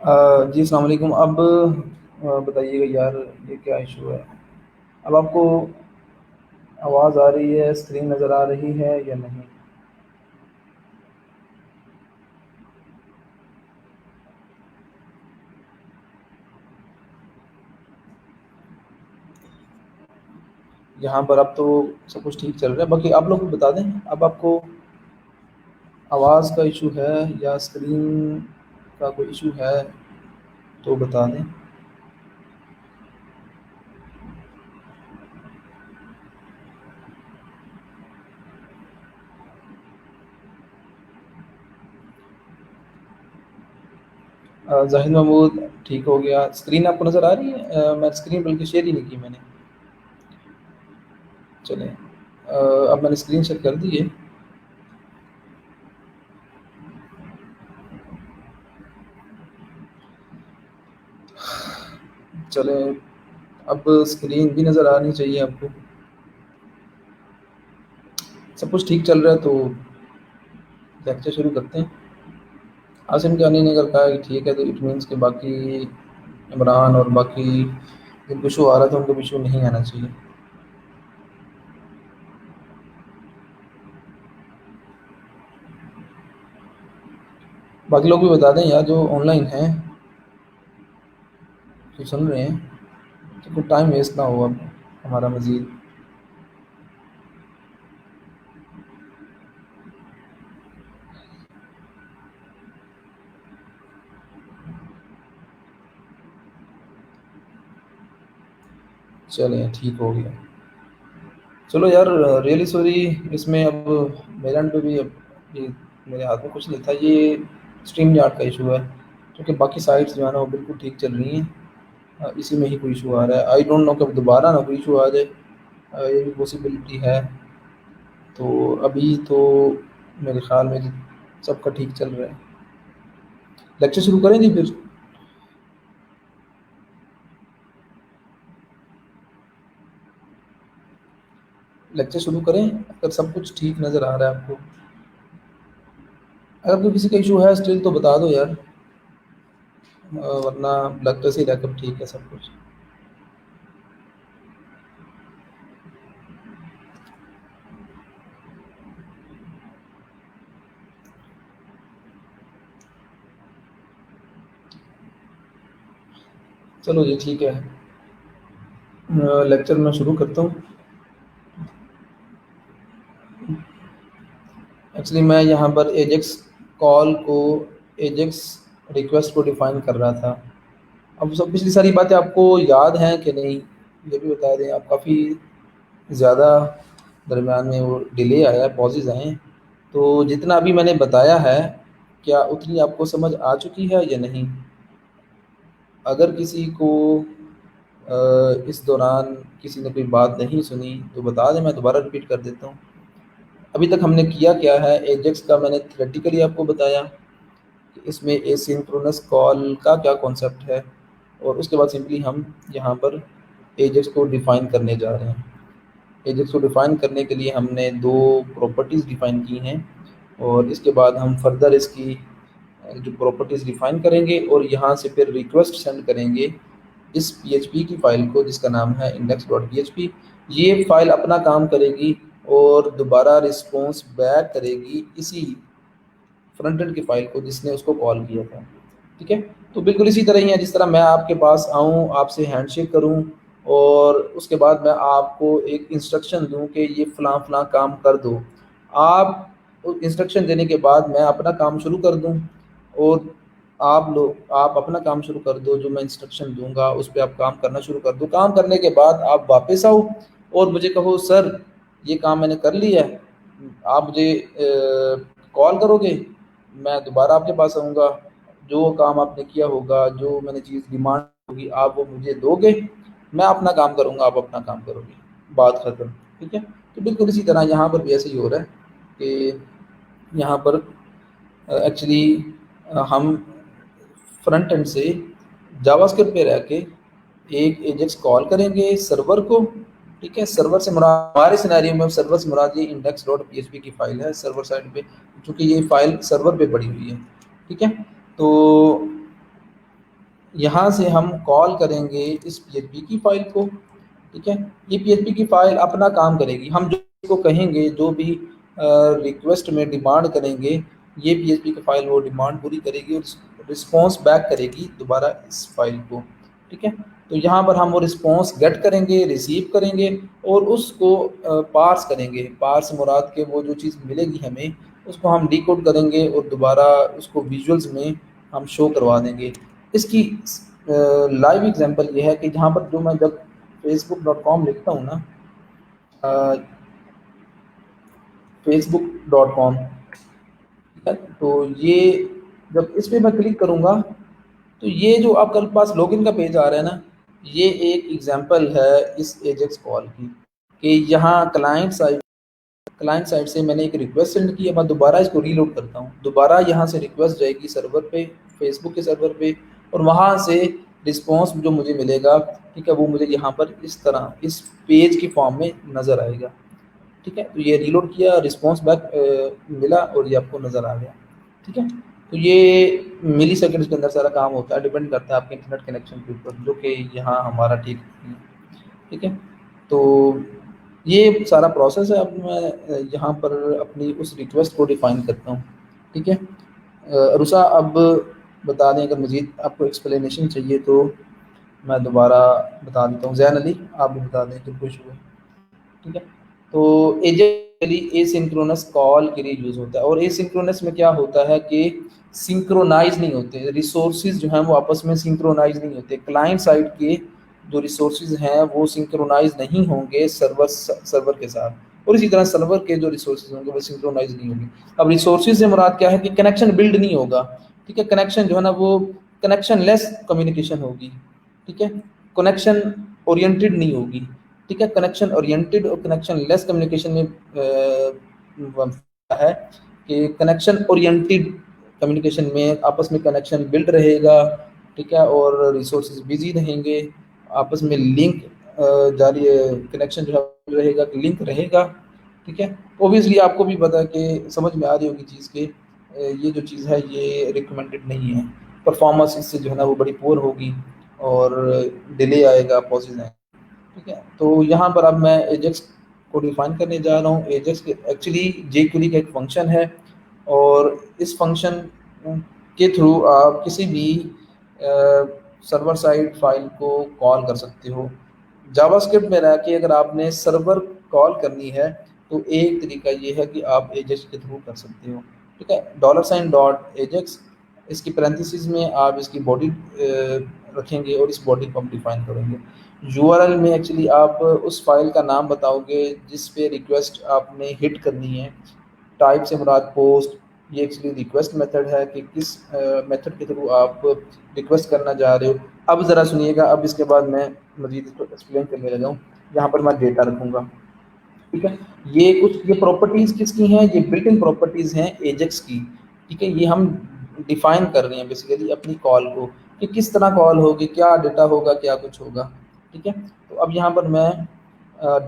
जी अस्सलाम वालेकुम। अब बताइएगा यार, ये क्या इशू है? अब आपको आवाज़ आ रही है, स्क्रीन नज़र आ रही है या नहीं? यहाँ पर अब तो सब कुछ ठीक चल रहा है। बाकी आप लोग भी बता दें, अब आपको आवाज़ का इशू है या स्क्रीन का कोई इशू है तो बता दें। ज़ाहिद महमूद ठीक हो गया। स्क्रीन आपको नज़र आ रही है? मैं स्क्रीन बल्कि शेयर ही नहीं की मैंने। चलें, अब मैंने स्क्रीन शेयर कर दी है। चलें, अब स्क्रीन भी नज़र आनी चाहिए आपको। सब कुछ ठीक चल रहा है तो लेक्चर शुरू करते हैं। आसिम जानी ने अगर कहा कि ठीक है तो इट मीन्स कि बाकी इमरान और बाकी जिनको इशू आ रहा था उनको भी इशू नहीं आना चाहिए। बाकी लोग भी बता दें यार, जो ऑनलाइन हैं, जो सुन रहे हैं, तो कुछ टाइम वेस्ट ना हो अब हमारा मज़ीद। चलें, ठीक हो गया। चलो यार, रियली सॉरी। इसमें अब मेरे एंड पे भी अब ये मेरे हाथ में कुछ नहीं था। ये स्ट्रीम यार्ड का इशू है, क्योंकि बाकी साइट्स जो है ना वो बिल्कुल ठीक चल रही हैं। इसी में ही कोई इशू आ रहा है। आई डोंट नो कब दोबारा ना कोई इशू आ जाए। ये भी पॉसिबिलिटी है। तो अभी तो मेरे ख़्याल में सबका ठीक चल रहा है। लेक्चर शुरू करें जी फिर? लेक्चर शुरू करें अगर सब कुछ ठीक नज़र आ रहा है आपको। अगर कोई किसी का इशू है स्टिल तो बता दो यार, वरना लगता से ही रैकअप ठीक है सब कुछ। चलो जी, ठीक है। लेक्चर मैं शुरू करता हूँ। एक्चुअली मैं यहाँ पर एजेक्स कॉल को, एजेक्स रिक्वेस्ट को डिफ़ाइन कर रहा था। अब सब पिछली सारी बातें आपको याद हैं कि नहीं, ये भी बता दें। आप काफ़ी ज़्यादा दरमियान में वो डिले आया है, पॉजेज़ आए हैं। तो जितना अभी मैंने बताया है, क्या उतनी आपको समझ आ चुकी है या नहीं? अगर किसी को इस दौरान किसी ने कोई बात नहीं सुनी तो बता दें, मैं दोबारा रिपीट कर देता हूँ। अभी तक हमने किया क्या है, एजेक्स का मैंने थ्योरेटिकली आपको बताया कि इसमें एसिंक्रोनस कॉल का क्या कॉन्सेप्ट है, और उसके बाद सिंपली हम यहाँ पर एजेक्स को डिफ़ाइन करने जा रहे हैं। एजेक्स को डिफ़ाइन करने के लिए हमने दो प्रॉपर्टीज़ डिफ़ाइन की हैं, और इसके बाद हम फर्दर इसकी जो प्रॉपर्टीज़ डिफ़ाइन करेंगे और यहाँ से फिर रिक्वेस्ट सेंड करेंगे इस पीएचपी की फ़ाइल को, जिसका नाम है index.php। ये फ़ाइल अपना काम करेगी और दोबारा रिस्पॉन्स बैक करेगी इसी फ्रंट एंड की फ़ाइल को जिसने उसको कॉल किया था। ठीक है? तो बिल्कुल इसी तरह ही है जिस तरह मैं आपके पास आऊँ, आपसे हैंडशेक करूँ और उसके बाद मैं आपको एक इंस्ट्रक्शन दूँ कि ये फ़लाँ-फ़लाँ काम कर दो। आप इंस्ट्रक्शन देने के बाद मैं अपना काम शुरू कर दूँ, और आप अपना काम शुरू कर दो, जो मैं इंस्ट्रक्शन दूँगा उस पे आप काम करना शुरू कर दो। काम करने के बाद आप वापस आओ और मुझे कहो, सर ये काम मैंने कर लिया है, आप मुझे कॉल करोगे, मैं दोबारा आपके पास आऊँगा, जो काम आपने किया होगा, जो मैंने चीज़ डिमांड होगी, आप वो मुझे दोगे, मैं अपना काम करूँगा, आप अपना काम करोगे, बात ख़त्म। ठीक है? तो बिल्कुल इसी तरह यहाँ पर भी ऐसे ही हो रहा है कि यहाँ पर एक्चुअली हम फ्रंट एंड से जावास्क्रिप्ट पे रह के एक एजेक्स कॉल करेंगे सर्वर को। ठीक है? सर्वर से मुराद, हमारे सिनेरियो में सर्वर से मुराद ये index.php की फ़ाइल है सर्वर साइड पे, चूँकि ये फ़ाइल सर्वर पे पड़ी हुई है। ठीक है? तो यहाँ से हम कॉल करेंगे इस पीएचपी की फाइल को, ठीक है। ये पीएचपी की फाइल अपना काम करेगी, हम जो को कहेंगे, जो भी रिक्वेस्ट में डिमांड करेंगे, ये पीएचपी की फाइल वो डिमांड पूरी करेगी और रिस्पॉन्स बैक करेगी दोबारा इस फाइल को, ठीक है। तो यहाँ पर हम वो रिस्पॉन्स गेट करेंगे, रिसीव करेंगे और उसको पार्स करेंगे। पार्स मुराद के वो जो चीज़ मिलेगी हमें, उसको हम डिकोड करेंगे और दोबारा उसको विजुअल्स में हम शो करवा देंगे। इसकी लाइव एग्जांपल ये है कि जहाँ पर जो मैं जब facebook.com लिखता हूँ ना, facebook.com, ठीक है, तो ये जब इस पे मैं क्लिक करूँगा तो ये जो आपके पास लॉगिन का पेज आ रहा है ना, ये एक एग्जांपल है इस एजेक्स कॉल की, कि यहाँ क्लाइंट साइड से मैंने एक रिक्वेस्ट सेंड की है। मैं दोबारा इसको रीलोड करता हूँ, दोबारा यहाँ से रिक्वेस्ट जाएगी सर्वर पे, फेसबुक के सर्वर पे, और वहाँ से रिस्पॉन्स जो मुझे मिलेगा, ठीक है, वो मुझे यहाँ पर इस तरह इस पेज की फॉर्म में नज़र आएगा, ठीक है। तो ये रीलोड किया, रिस्पॉन्स बैक मिला और ये आपको नज़र आ गया, ठीक है। तो ये मिली सेकेंड्स के अंदर सारा काम होता है, डिपेंड करता है आपके इंटरनेट कनेक्शन के ऊपर, जो कि यहाँ हमारा ठीक नहीं है, ठीक है। तो ये सारा प्रोसेस है। अब मैं यहाँ पर अपनी उस रिक्वेस्ट को डिफाइन करता हूँ, ठीक है। रुसा, अब बता दें, अगर मज़ीद आपको एक्सप्लेनेशन चाहिए तो मैं दोबारा बता देता हूँ। जैन अली, आप भी बता दें तो खुश हुए, ठीक है। तो एजेंटली एसिंक्रोनस कॉल के लिए यूज़ होता है, और एसिंक्रोनस में क्या होता है कि सिंक्रोनाइज नहीं होते रिसोर्सेज, जो हैं वो आपस में सिंक्रोनाइज नहीं होते। क्लाइंट साइड के जो रिसोर्सेज हैं वो सिंक्रोनाइज नहीं होंगे सर्वर के साथ, और इसी तरह सर्वर के जो रिसोर्सेज होंगे वो सिंक्रोनाइज नहीं होंगे। अब रिसोर्सेज से मुराद क्या है कि कनेक्शन बिल्ड नहीं होगा, ठीक है। कनेक्शन जो है ना वो कनेक्शन लेस कम्युनिकेशन होगी, ठीक है। कनेक्शन ओरिएंटेड नहीं होगी, ठीक है। कनेक्शन ओरिएंटेड और कनेक्शन लेस कम्युनिकेशन में है कि कनेक्शन ओरिएंटेड कम्युनिकेशन में आपस में कनेक्शन बिल्ड रहेगा, ठीक है, और रिसोर्सेज बिजी रहेंगे, आपस में लिंक जारी कनेक्शन जो है रहेगा, लिंक रहेगा, ठीक है। ओबियसली आपको भी पता है कि समझ में आ रही होगी चीज़ के ये जो चीज़ है ये रिकमेंडेड नहीं है। परफॉर्मेंस इससे जो है ना वो बड़ी पुअर होगी और डिले आएगा, पॉसेज आएंगे, ठीक है। तो यहाँ पर अब मैं एजेक्स को डिफाइन करने जा रहा हूँ। एजेक्स एक्चुअली jQuery का एक फंक्शन है, और इस फंक्शन के थ्रू आप किसी भी सर्वर साइड फाइल को कॉल कर सकते हो। जावास्क्रिप्ट में रह के अगर आपने सर्वर कॉल करनी है तो एक तरीका ये है कि आप एजेक्स के थ्रू कर सकते हो, ठीक है। $.एजेक्स, इसकी पैरेंथेसिस में आप इसकी बॉडी रखेंगे और इस बॉडी को आप डिफाइन करेंगे। यूआरएल में एक्चुअली आप उस फाइल का नाम बताओगे जिस पे रिक्वेस्ट आपने हिट करनी है। टाइप से मुराद पोस्ट, ये एक्चुअली रिक्वेस्ट मेथड है कि किस मेथड के थ्रू आप रिक्वेस्ट करना चाह रहे हो। अब ज़रा सुनिएगा, अब इसके बाद मैं मजीद इसको एक्सप्लेन करने लगा हूँ। यहाँ पर मैं डेटा रखूँगा, ठीक है। ये प्रॉपर्टीज़ किसकी हैं, ये बिल्ट इन प्रॉपर्टीज़ हैं एजेक्स की, ठीक है। ये हम डिफाइन कर रहे हैं बेसिकली अपनी कॉल को, कि किस तरह कॉल होगी, क्या डेटा होगा, क्या कुछ होगा, ठीक है। तो अब यहाँ पर मैं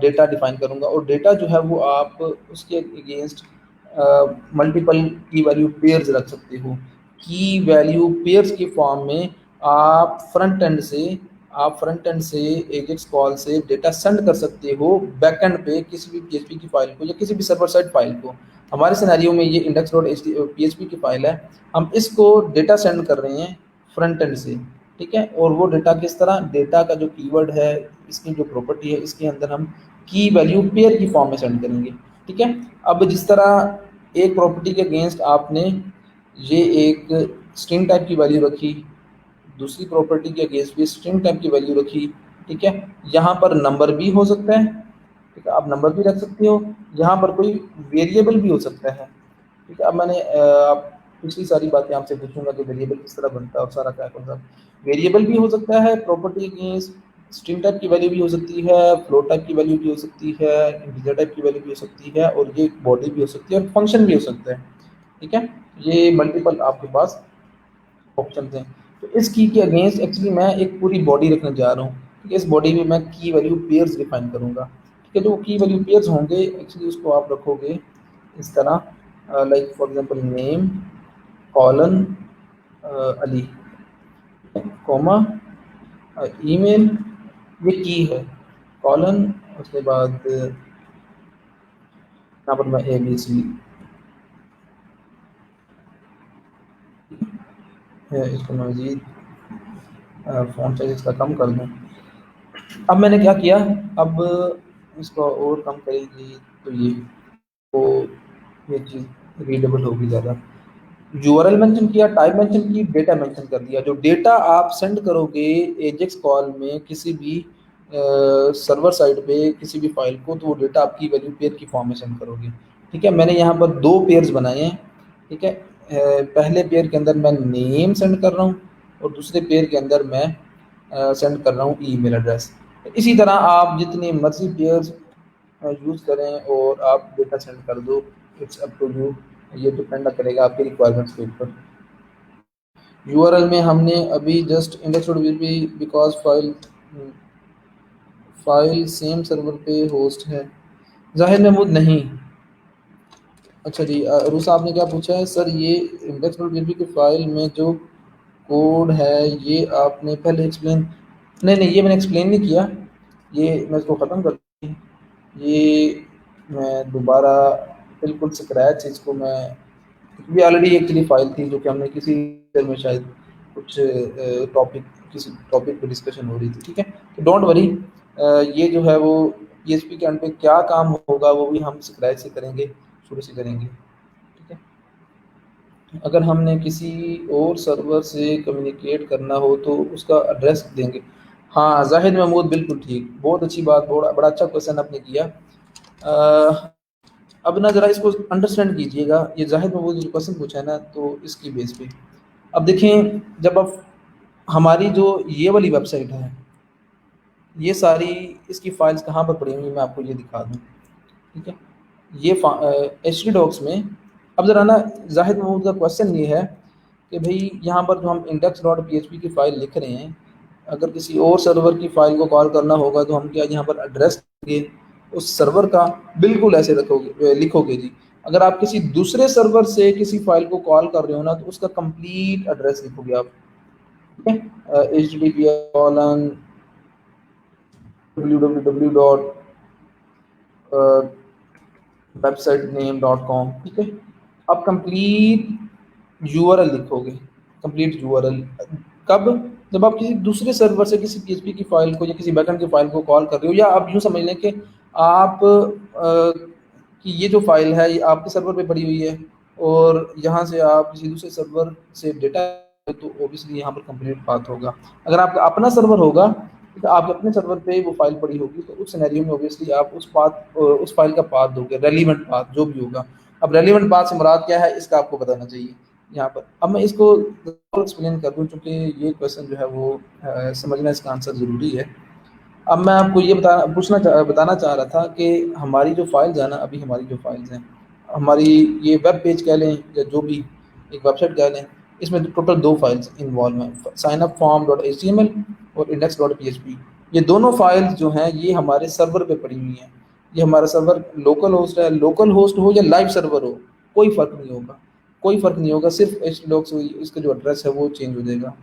डेटा डिफाइन करूँगा, और डेटा जो है वो आप उसके अगेंस्ट मल्टीपल की वैल्यू पेयर्स रख सकते हो। की वैल्यू पेयर्स की फॉर्म में आप फ्रंट एंड से एजेक्स कॉल से डेटा सेंड कर सकते हो बैक एंड पे किसी भी पीएचपी की फाइल को या किसी भी सर्वर साइड फाइल को। हमारे सिनेरियो में ये index.php की फाइल है, हम इसको डेटा सेंड कर रहे हैं फ्रंट एंड से, ठीक है। और वो डेटा किस तरह, डेटा का जो कीवर्ड है, इसकी जो प्रॉपर्टी है, इसके अंदर हम की वैल्यू पेयर की फॉर्म में सेंड करेंगे, ठीक है। अब जिस तरह एक प्रॉपर्टी के अगेंस्ट आपने ये एक स्ट्रिंग टाइप की वैल्यू रखी, दूसरी प्रॉपर्टी के अगेंस्ट भी स्ट्रिंग टाइप की वैल्यू रखी, ठीक है। यहाँ पर नंबर भी हो सकता है, ठीक है, आप नंबर भी रख सकते हो। यहाँ पर कोई वेरिएबल भी हो सकता है, ठीक है। अब मैंने आप पिछली सारी बातें आपसे पूछूंगा कि वेरिएबल किस तरह बनता है और सारा क्या कौन सा वेरिएबल भी हो सकता है प्रॉपर्टी अगेंस्ट, स्ट्रिंग टाइप की वैल्यू भी हो सकती है, फ्लोट टाइप की वैल्यू भी हो सकती है, इंटीजर टाइप की वैल्यू भी हो सकती है, और ये बॉडी भी हो सकती है और फंक्शन भी हो सकता है, ठीक है। ये मल्टीपल आपके पास ऑप्शन हैं। तो इस की के अगेंस्ट एक्चुअली मैं एक पूरी बॉडी रखने जा रहा हूँ, ठीक है। इस बॉडी में मैं की वैल्यू पेयर्स डिफाइन करूँगा, ठीक है। जो की वैल्यू पेयर्स होंगे एक्चुअली उसको आप रखोगे इस तरह, like for example name colon Ali, comma, email, ये की है, कॉलन, उसके बाद यहाँ पर मैं ABC है, इसको मैं मजीद फ़ॉन्ट साइज इसका कम कर दूँ। अब मैंने क्या किया, अब इसको और कम करेगी तो ये, तो ये चीज़ रीडेबल होगी ज़्यादा। यूआरएल मेंशन किया, टाइप मेंशन की, डेटा मेंशन कर दिया। जो डेटा आप सेंड करोगे एजेक्स कॉल में किसी भी सर्वर साइड पे किसी भी फाइल को, तो वो डेटा आपकी वैल्यू पेयर की फॉर्म में सेंड करोगे। ठीक है, मैंने यहाँ पर 2 पेयर्स बनाए हैं। ठीक है, पहले पेयर के अंदर मैं नेम सेंड कर रहा हूँ और दूसरे पेयर के अंदर मैं सेंड कर रहा हूँ ईमेल एड्रेस। इसी तरह आप जितनी मर्जी पेयर्स यूज़ करें और आप डेटा सेंड कर दो, इट्स अप टू यू। ये डिपेंड करेगा आपकी रिक्वायरमेंट्स के ऊपर। यूआरएल में हमने अभी just index dot PHP because file same server पे होस्ट है। जाहिर महमूद नहीं। अच्छा जी, रूसा आपने क्या पूछा है सर, ये इंडेक्स डॉट पीएचपी की फाइल में जो कोड है ये आपने पहले एक्सप्लेन, नहीं नहीं ये मैंने एक्सप्लेन नहीं किया, ये मैं इसको ख़त्म कर दूँ। ये मैं दोबारा बिल्कुल स्क्रैच इसको मैं, ये ऑलरेडी एक्चुअली फाइल थी जो कि हमने किसी में शायद कुछ टॉपिक, किसी टॉपिक पे डिस्कशन हो रही थी। ठीक है, तो डोंट वरी, ये जो है वो पीएचपी के अंत पे क्या काम होगा वो भी हम स्क्रैच से करेंगे, शुरू से करेंगे। ठीक है, अगर हमने किसी और सर्वर से कम्युनिकेट करना हो तो उसका एड्रेस देंगे। हाँ जाहिद महमूद, बिल्कुल ठीक, बहुत अच्छी बात, बड़ा बड़ा अच्छा क्वेश्चन आपने किया। अब ना ज़रा इसको अंडरस्टैंड कीजिएगा, ये जाहिद महमूद जो क्वेश्चन पूछा है ना, तो इसकी बेस पे अब देखें, जब आप हमारी जो ये वाली वेबसाइट है, ये सारी इसकी फाइल्स कहाँ पर पड़ी हुई मैं आपको ये दिखा दूँ। ठीक है, ये एच डी डॉक्स में, अब ज़रा ना जाहिद महमूद का क्वेश्चन ये है कि भाई यहाँ पर जो हम इंडेक्स डॉट पी की फ़ाइल लिख रहे हैं, अगर किसी और सर्वर की फ़ाइल को कॉल करना होगा तो हम क्या यहाँ पर एड्रेस देंगे उस सर्वर का, बिल्कुल ऐसे रखोगे, लिखोगे जी। अगर आप किसी दूसरे सर्वर से किसी फ़ाइल को कॉल कर रहे हो ना, तो उसका कंप्लीट एड्रेस लिखोगे आप। ठीक है, H T T P colon www dot website name dot com. ठीक है, अब कंप्लीट यूआरएल लिखोगे, कंप्लीट यूआरएल कब, जब आप किसी दूसरे सर्वर से किसी पीएचपी की फाइल को या किसी बैकएंड की फाइल को कॉल कर रहे हो, या आप यूँ समझ लें कि आप कि ये जो फाइल है ये आपके सर्वर पे पड़ी हुई है और यहाँ से आप किसी दूसरे सर्वर से डेटा, तो ऑब्वियसली यहाँ पर कंप्लीट पाथ होगा। अगर आपका अपना सर्वर होगा तो आपके अपने सर्वर पे वो फाइल पड़ी होगी, तो उस सिनेरियो में ऑब्वियसली आप उस पाथ, उस फाइल का पाथ दोगे, रेलिवेंट पाथ जो भी होगा। अब रेलिवेंट पाथ से मुराद क्या है इसका आपको बताना चाहिए यहाँ पर। अब मैं इसको एक्सप्लेन कर दूँ, चूँकि ये क्वेश्चन जो है वो समझना, इसका आंसर ज़रूरी है। अब मैं आपको ये बताना चाह रहा था कि हमारी जो फाइल्स है ना, अभी हमारी जो फाइल्स हैं, हमारी ये वेब पेज कह लें या जो भी एक वेबसाइट कह लें, इसमें टोटल 2 फाइल्स इन्वॉल्व हैं, sign up form dot HTML और इंडेक्स डॉट पीएचपी। ये दोनों फाइल्स जो हैं ये हमारे सर्वर पे पड़ी हुई हैं। ये हमारा सर्वर लोकल होस्ट है, लोकल होस्ट हो या लाइव सर्वर हो, कोई फ़र्क नहीं होगा, कोई फ़र्क नहीं होगा, सिर्फ एच डॉक्स इसका जो एड्रेस है वो चेंज हो जाएगा।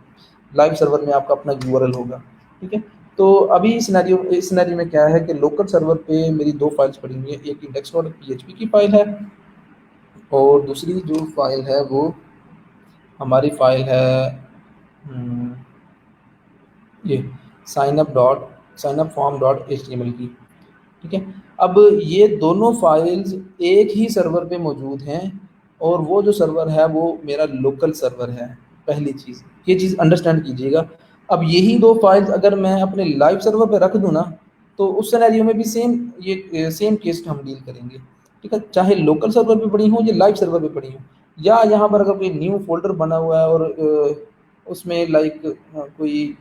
लाइव सर्वर में आपका अपना यूआरएल होगा। ठीक है, तो अभी इस सिनेरियो में क्या है कि लोकल सर्वर पे मेरी 2 फाइल्स पड़ी हुई हैं, एक इंडेक्स डॉट पीएचपी की फाइल है और दूसरी जो फाइल है वो हमारी फाइल है हम्म, ये sign up form dot HTML की। ठीक है, अब ये दोनों फाइल्स एक ही सर्वर पे मौजूद हैं और वो जो सर्वर है वो मेरा लोकल सर्वर है। पहली चीज़, ये चीज़ अंडरस्टैंड कीजिएगा। अब यही 2 फाइल्स अगर मैं अपने लाइव सर्वर पे रख दूँ ना, तो उस सिनेरियो में भी सेम केस हम डील करेंगे। ठीक है, चाहे लोकल सर्वर पे पड़ी हो या लाइव सर्वर पे पड़ी हो, या यहाँ पर अगर कोई न्यू फ़ोल्डर बना हुआ है और उसमें लाइक कोई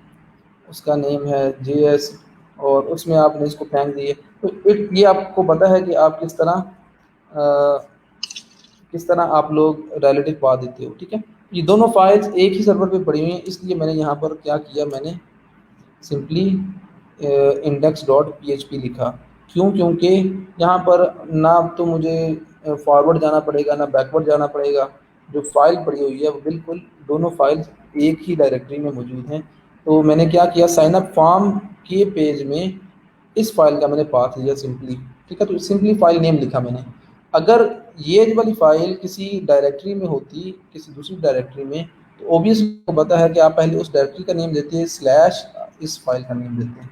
उसका नेम है जेएस और उसमें आपने इसको फेंक दिए, तो ये आपको पता है कि आप किस तरह आप लोग रिलेटिव पा देते हो। ठीक है, ये दोनों फाइल्स एक ही सर्वर पे पड़ी हुई हैं, इसलिए मैंने यहाँ पर क्या किया, मैंने सिंपली इंडेक्स डॉट पीएचपी लिखा। क्यों, क्योंकि यहाँ पर ना तो मुझे फॉरवर्ड जाना पड़ेगा ना बैकवर्ड जाना पड़ेगा, जो फाइल पड़ी हुई है वो बिल्कुल दोनों फाइल्स एक ही डायरेक्टरी में मौजूद हैं। तो मैंने क्या किया, साइन अप फॉर्म के पेज में इस फाइल का मैंने पाथ लिया सिंपली, ठीक है। तो सिंपली फाइल नेम लिखा मैंने। अगर ये वाली फाइल किसी डायरेक्टरी में होती, किसी दूसरी डायरेक्टरी में, तो ऑब्वियसली आपको पता है कि आप पहले उस डायरेक्टरी का नेम देते हैं स्लैश इस फाइल का नेम देते हैं,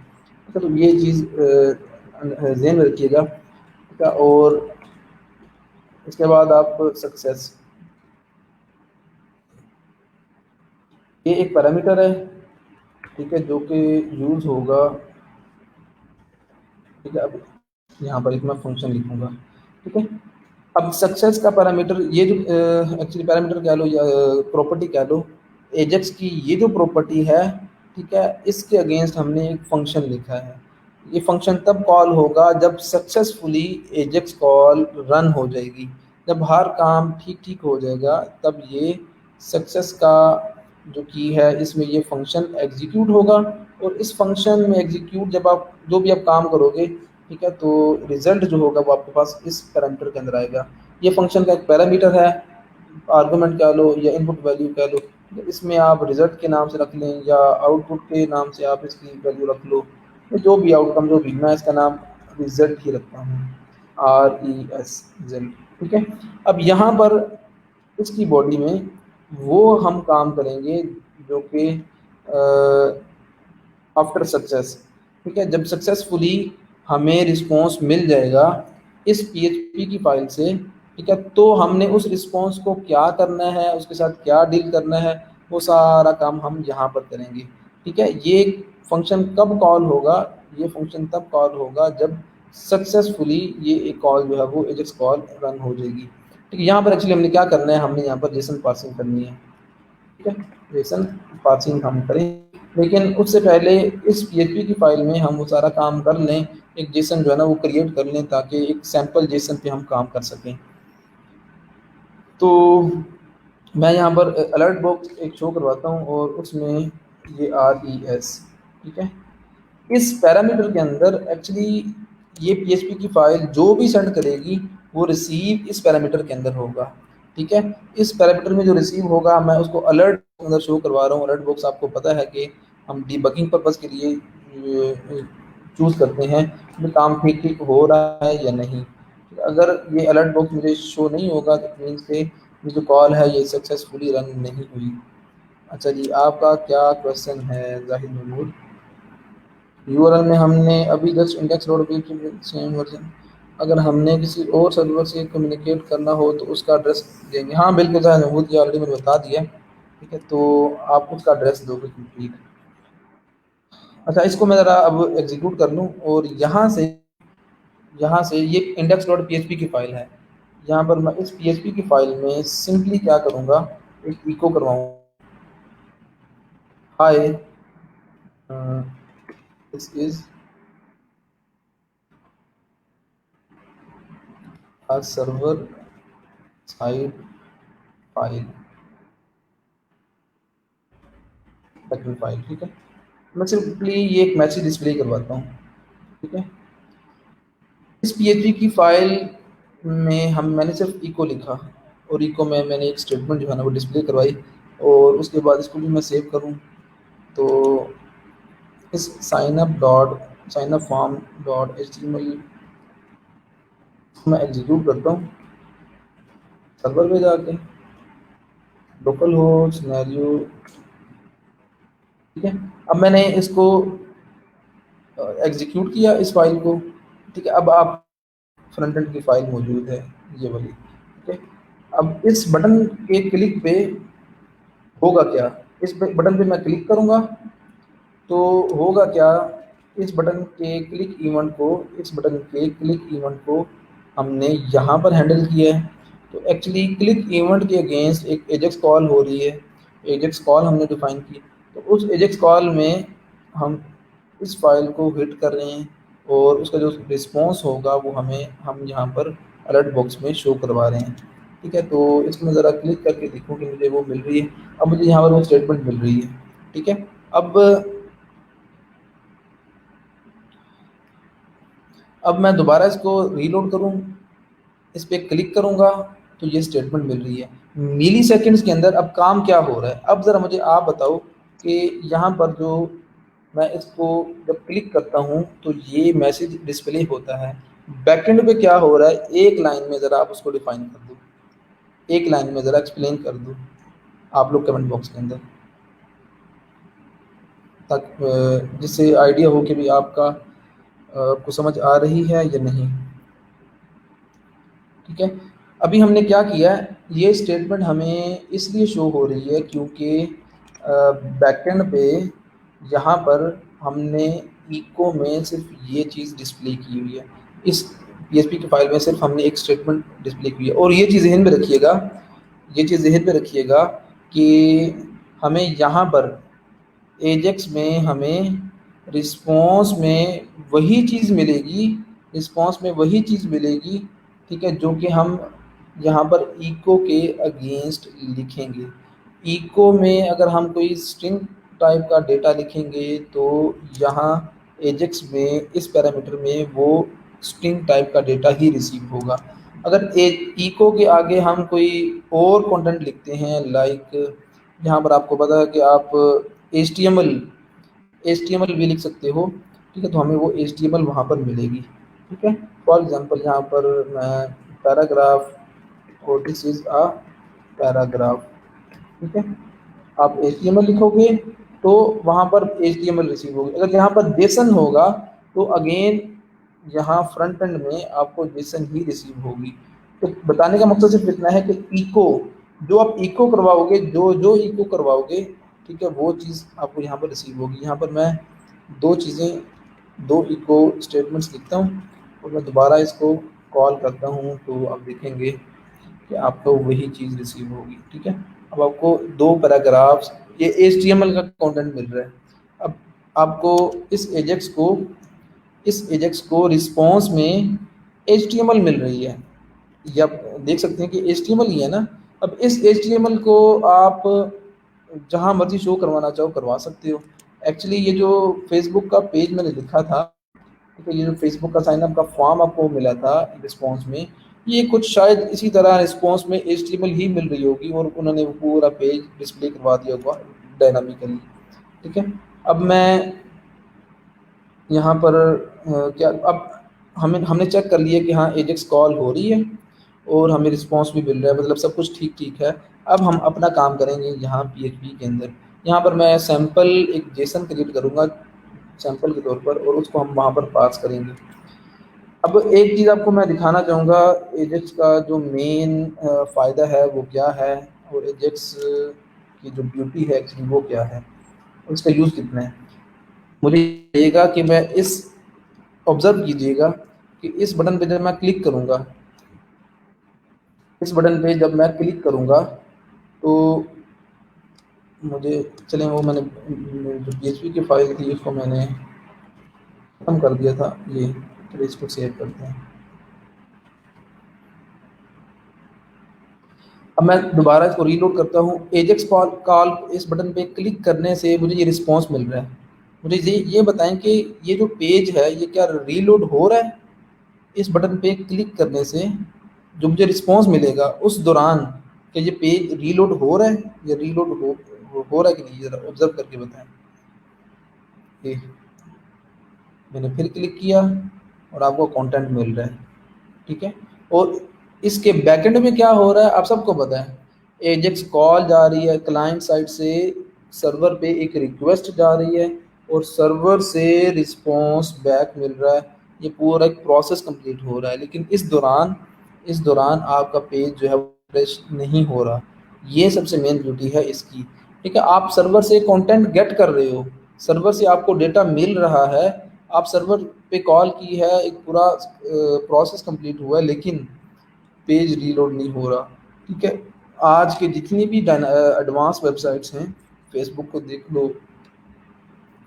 ठीक है। तो ये चीज़ ध्यान में रखिएगा, ठीक है। और इसके बाद आप सक्सेस, ये एक पैरामीटर है, ठीक है, जो कि यूज़ होगा, ठीक है। अब यहाँ पर एक मैं फंक्शन लिखूंगा, ठीक है। अब सक्सेस का पैरामीटर, ये जो एक्चुअली पैरामीटर कह लो या प्रॉपर्टी कह लो, एजेक्स की ये जो प्रॉपर्टी है, ठीक है, इसके अगेंस्ट हमने एक फंक्शन लिखा है। ये फंक्शन तब कॉल होगा जब सक्सेसफुली एजेक्स कॉल रन हो जाएगी, जब हर काम ठीक ठीक हो जाएगा, तब ये सक्सेस का जो की है इसमें ये फंक्शन एग्जीक्यूट होगा। और इस फंक्शन में एग्जीक्यूट जब आप जो भी आप काम करोगे, ठीक है, तो रिजल्ट जो होगा वो आपके पास इस पैरामीटर के अंदर आएगा। ये फंक्शन का एक पैरामीटर है, आर्गुमेंट कह लो या इनपुट वैल्यू कह लो, इसमें आप रिजल्ट के नाम से रख लें या आउटपुट के नाम से आप इसकी वैल्यू रख लो, जो भी आउटकम जो भी, मैं इसका नाम रिजल्ट ही रखता हूँ, RES रिजल्ट, ठीक है। अब यहाँ पर इसकी बॉडी में वो हम काम करेंगे जो कि आफ्टर सक्सेस, ठीक है, जब सक्सेसफुली हमें रिस्पॉन्स मिल जाएगा इस PHP की फाइल से, ठीक है, तो हमने उस रिस्पॉन्स को क्या करना है, उसके साथ क्या डील करना है, वो सारा काम हम यहाँ पर करेंगे, ठीक है। ये फंक्शन कब कॉल होगा, ये फंक्शन तब कॉल होगा जब सक्सेसफुली ये एक कॉल जो है वो एजेक्स कॉल रन हो जाएगी, ठीक है। यहाँ पर एक्चुअली हमने क्या करना है, हमने यहाँ पर जेसन पासिंग करनी है, ठीक है, जेसन पासिंग हम करें। लेकिन उससे पहले इस PHP की फाइल में हम वो सारा काम कर लें, एक जेसन जो है ना वो क्रिएट कर लें, ताकि एक सैम्पल जेसन पे हम काम कर सकें। तो मैं यहाँ पर अलर्ट बॉक्स एक शो करवाता हूँ और उसमें ये RES, ठीक है, इस पैरामीटर के अंदर एक्चुअली ये PHP की फाइल जो भी सेंड करेगी वो रिसीव इस पैरामीटर के अंदर होगा, ठीक है। इस पैरामीटर में जो रिसीव होगा मैं उसको अलर्ट के अंदर शो करवा रहा हूँ। अलर्ट बॉक्स आपको पता है कि हम डीबगिंग पर्पस के लिए चूज़ करते हैं कि काम ठीक ठीक हो रहा है या नहीं। अगर ये अलर्ट बॉक्स मुझे शो नहीं होगा तो मीन्स के ये जो कॉल है ये सक्सेसफुली रन नहीं हुई। अच्छा जी, आपका क्या क्वेश्चन है जाहिद महमूद? यूआरएल में हमने अभी just index dot P same version, अगर हमने किसी और सर्वर से कम्युनिकेट करना हो तो उसका एड्रेस देंगे। हाँ बिल्कुल सर, वो ये ऑलरेडी मैंने बता दिया, ठीक है, तो आप उसका एड्रेस दोगे कंप्लीट। अच्छा, इसको मैं ज़रा अब एग्जीक्यूट कर लूँ और यहाँ से ये इंडेक्स डॉट PHP की फाइल है, यहाँ पर मैं इस PHP की फाइल में सिंपली क्या करूँगा, एक इको करवाऊँ, hi this is a server side file, background file, ठीक है। मैं सिंपली ये एक मैसेज डिस्प्ले करवाता हूँ, ठीक है। इस PHP की फाइल में मैंने सिर्फ इको लिखा और इको में मैंने एक स्टेटमेंट जो है ना वो डिस्प्ले करवाई, और उसके बाद इसको भी मैं सेव करूँ तो इस sign up form dot HTML मैं एग्जीक्यूट करता हूँ सर्वर पे जाके, लोकल हो सिनेरियो, ठीक है। अब मैंने इसको एग्जीक्यूट किया इस फाइल को, ठीक है। अब आप फ्रंट एंड की फाइल मौजूद है ये वाली, ठीक है। अब इस बटन के क्लिक पे होगा क्या, इस बटन पे मैं क्लिक करूंगा तो होगा क्या, इस बटन के क्लिक इवेंट को, इस बटन के क्लिक इवेंट को हमने यहाँ पर हैंडल किया है। तो एक्चुअली क्लिक इवेंट के अगेंस्ट एक एजेक्स कॉल हो रही है, एजेक्स कॉल हमने डिफाइन की, तो उस एजेक्स कॉल में हम इस फाइल को हिट कर रहे हैं और उसका जो रिस्पॉन्स होगा वो हम यहाँ पर अलर्ट बॉक्स में शो करवा रहे हैं, ठीक है। तो इसमें ज़रा क्लिक करके देखूँ कि मुझे वो मिल रही है। अब मुझे यहाँ पर वो स्टेटमेंट मिल रही है, ठीक है। अब मैं दोबारा इसको रीलोड करूँ, इस पर क्लिक करूँगा, तो ये स्टेटमेंट मिल रही है मिली सेकेंड्स के अंदर। अब काम क्या हो रहा है, अब ज़रा मुझे आप बताओ कि यहाँ पर जो मैं इसको जब क्लिक करता हूँ तो ये मैसेज डिस्प्ले होता है, बैकएंड पे क्या हो रहा है एक लाइन में ज़रा आप उसको डिफाइन कर दो, एक लाइन में ज़रा एक्सप्लेन कर दो आप लोग कमेंट बॉक्स के अंदर, तक जिससे आइडिया हो कि भी आपका आपको समझ आ रही है या नहीं। ठीक है, अभी हमने क्या किया है, ये स्टेटमेंट हमें इसलिए शो हो रही है क्योंकि बैकएंड पे यहाँ पर हमने इको में सिर्फ ये चीज़ डिस्प्ले की हुई है, इस पीएचपी की फाइल में सिर्फ हमने एक स्टेटमेंट डिस्प्ले की है। और ये चीज़ ज़हन में रखिएगा, ये चीज़ ज़हन में रखिएगा कि हमें यहाँ पर एजेक्स में हमें रिस्पॉन्स में वही चीज़ मिलेगी, रिस्पॉन्स में वही चीज़ मिलेगी, ठीक है, जो कि हम यहाँ पर इको के अगेंस्ट लिखेंगे। इको में अगर हम कोई स्ट्रिंग टाइप का डेटा लिखेंगे तो यहाँ एजेक्स में इस पैरामीटर में वो स्ट्रिंग टाइप का डेटा ही रिसीव होगा। अगर इको के आगे हम कोई और कंटेंट लिखते हैं, लाइक यहाँ पर आपको पता है कि आप एच टी एम एल भी लिख सकते हो, ठीक है, तो हमें वो एच टी एम एल वहाँ पर मिलेगी। ठीक है, फॉर एग्जांपल यहाँ पर मैं पैराग्राफ और दिस इज़ अ पैराग्राफ, ठीक है, आप एच टी एम एल लिखोगे तो वहाँ पर H T M L receive होगी। अगर यहाँ पर जेसन होगा तो अगेन यहाँ फ्रंट एंड में आपको जेसन ही रिसीव होगी। तो बताने का मकसद सिर्फ इतना है कि इको जो आप इको करवाओगे, जो जो इको करवाओगे, ठीक है, वो चीज़ आपको यहाँ पर रिसीव होगी। यहाँ पर मैं दो चीज़ें, दो इको स्टेटमेंट्स लिखता हूँ और मैं दोबारा इसको कॉल करता हूँ तो आप देखेंगे कि आपको वही चीज़ रिसीव होगी। ठीक है, अब आपको दो पैराग्राफ्स, ये एचटीएमएल का कंटेंट मिल रहा है। अब आपको इस एजेक्स को रिस्पॉन्स में एचटीएमएल मिल रही है, ये आप देख सकते हैं कि एचटीएमएल ही है ना। अब इस एचटीएमएल को आप जहाँ मर्जी शो करवाना चाहो करवा सकते हो। एक्चुअली ये जो फेसबुक का पेज मैंने लिखा था, ठीक है, ये जो फेसबुक का साइन अप का फॉर्म आपको मिला था रिस्पॉन्स में, ये कुछ शायद इसी तरह रिस्पॉन्स में एचटीएमएल ही मिल रही होगी और उन्होंने वो पूरा पेज डिस्प्ले करवा दिया होगा डायनामिकली। ठीक है, अब मैं यहाँ पर क्या, अब हमने चेक कर लिया कि हाँ एजेक्स कॉल हो रही है और हमें रिस्पॉन्स भी मिल रहा है, मतलब सब कुछ ठीक ठीक है। अब हम अपना काम करेंगे यहाँ पीएचपी के अंदर। यहाँ पर मैं सैम्पल एक जेसन क्रिएट करूँगा सैम्पल के तौर पर और उसको हम वहाँ पर पास करेंगे। अब एक चीज़ आपको मैं दिखाना चाहूँगा, एजेक्स का जो मेन फ़ायदा है वो क्या है और एजेक्स की जो ब्यूटी है एक्चुअली वो क्या है, उसका यूज़ कितना है। मुझे लगेगा कि मैं इस ऑब्ज़र्व कीजिएगा कि इस बटन पे जब मैं क्लिक करूँगा, इस बटन पे जब मैं क्लिक करूँगा तो मुझे चलें वो मैंने जो पीएचपी की फाइल थी उसको मैंने खत्म कर दिया था, ये चलिए इसको सेव करते हैं। अब मैं दोबारा इसको रीलोड करता हूँ, एजेक्स कॉल इस बटन पे क्लिक करने से मुझे ये रिस्पॉन्स मिल रहा है। मुझे ये बताएं कि ये जो पेज है ये क्या रीलोड हो रहा है, इस बटन पे क्लिक करने से जो मुझे रिस्पॉन्स मिलेगा उस दौरान क्या ये पेज रीलोड हो रहा है या रीलोड हो रहा है कि नहीं, ज़रा ऑब्जर्व करके बताएं। ये मैंने फिर क्लिक किया और आपको कंटेंट मिल रहा है। ठीक है, और इसके बैकएंड में क्या हो रहा है आप सबको पता है, एजेक्स कॉल जा रही है क्लाइंट साइड से, सर्वर पे एक रिक्वेस्ट जा रही है और सर्वर से रिस्पॉन्स बैक मिल रहा है। ये पूरा एक प्रोसेस कंप्लीट हो रहा है, लेकिन इस दौरान आपका पेज जो है फ्रेश नहीं हो रहा। ये सबसे मेन ब्यूटी है इसकी। ठीक है, आप सर्वर से कंटेंट गेट कर रहे हो, सर्वर से आपको डेटा मिल रहा है, आप सर्वर पे कॉल की है, एक पूरा प्रोसेस कंप्लीट हुआ है, लेकिन पेज रीलोड नहीं हो रहा। ठीक है, आज के जितनी भी एडवांस वेबसाइट्स हैं, फेसबुक को देख लो,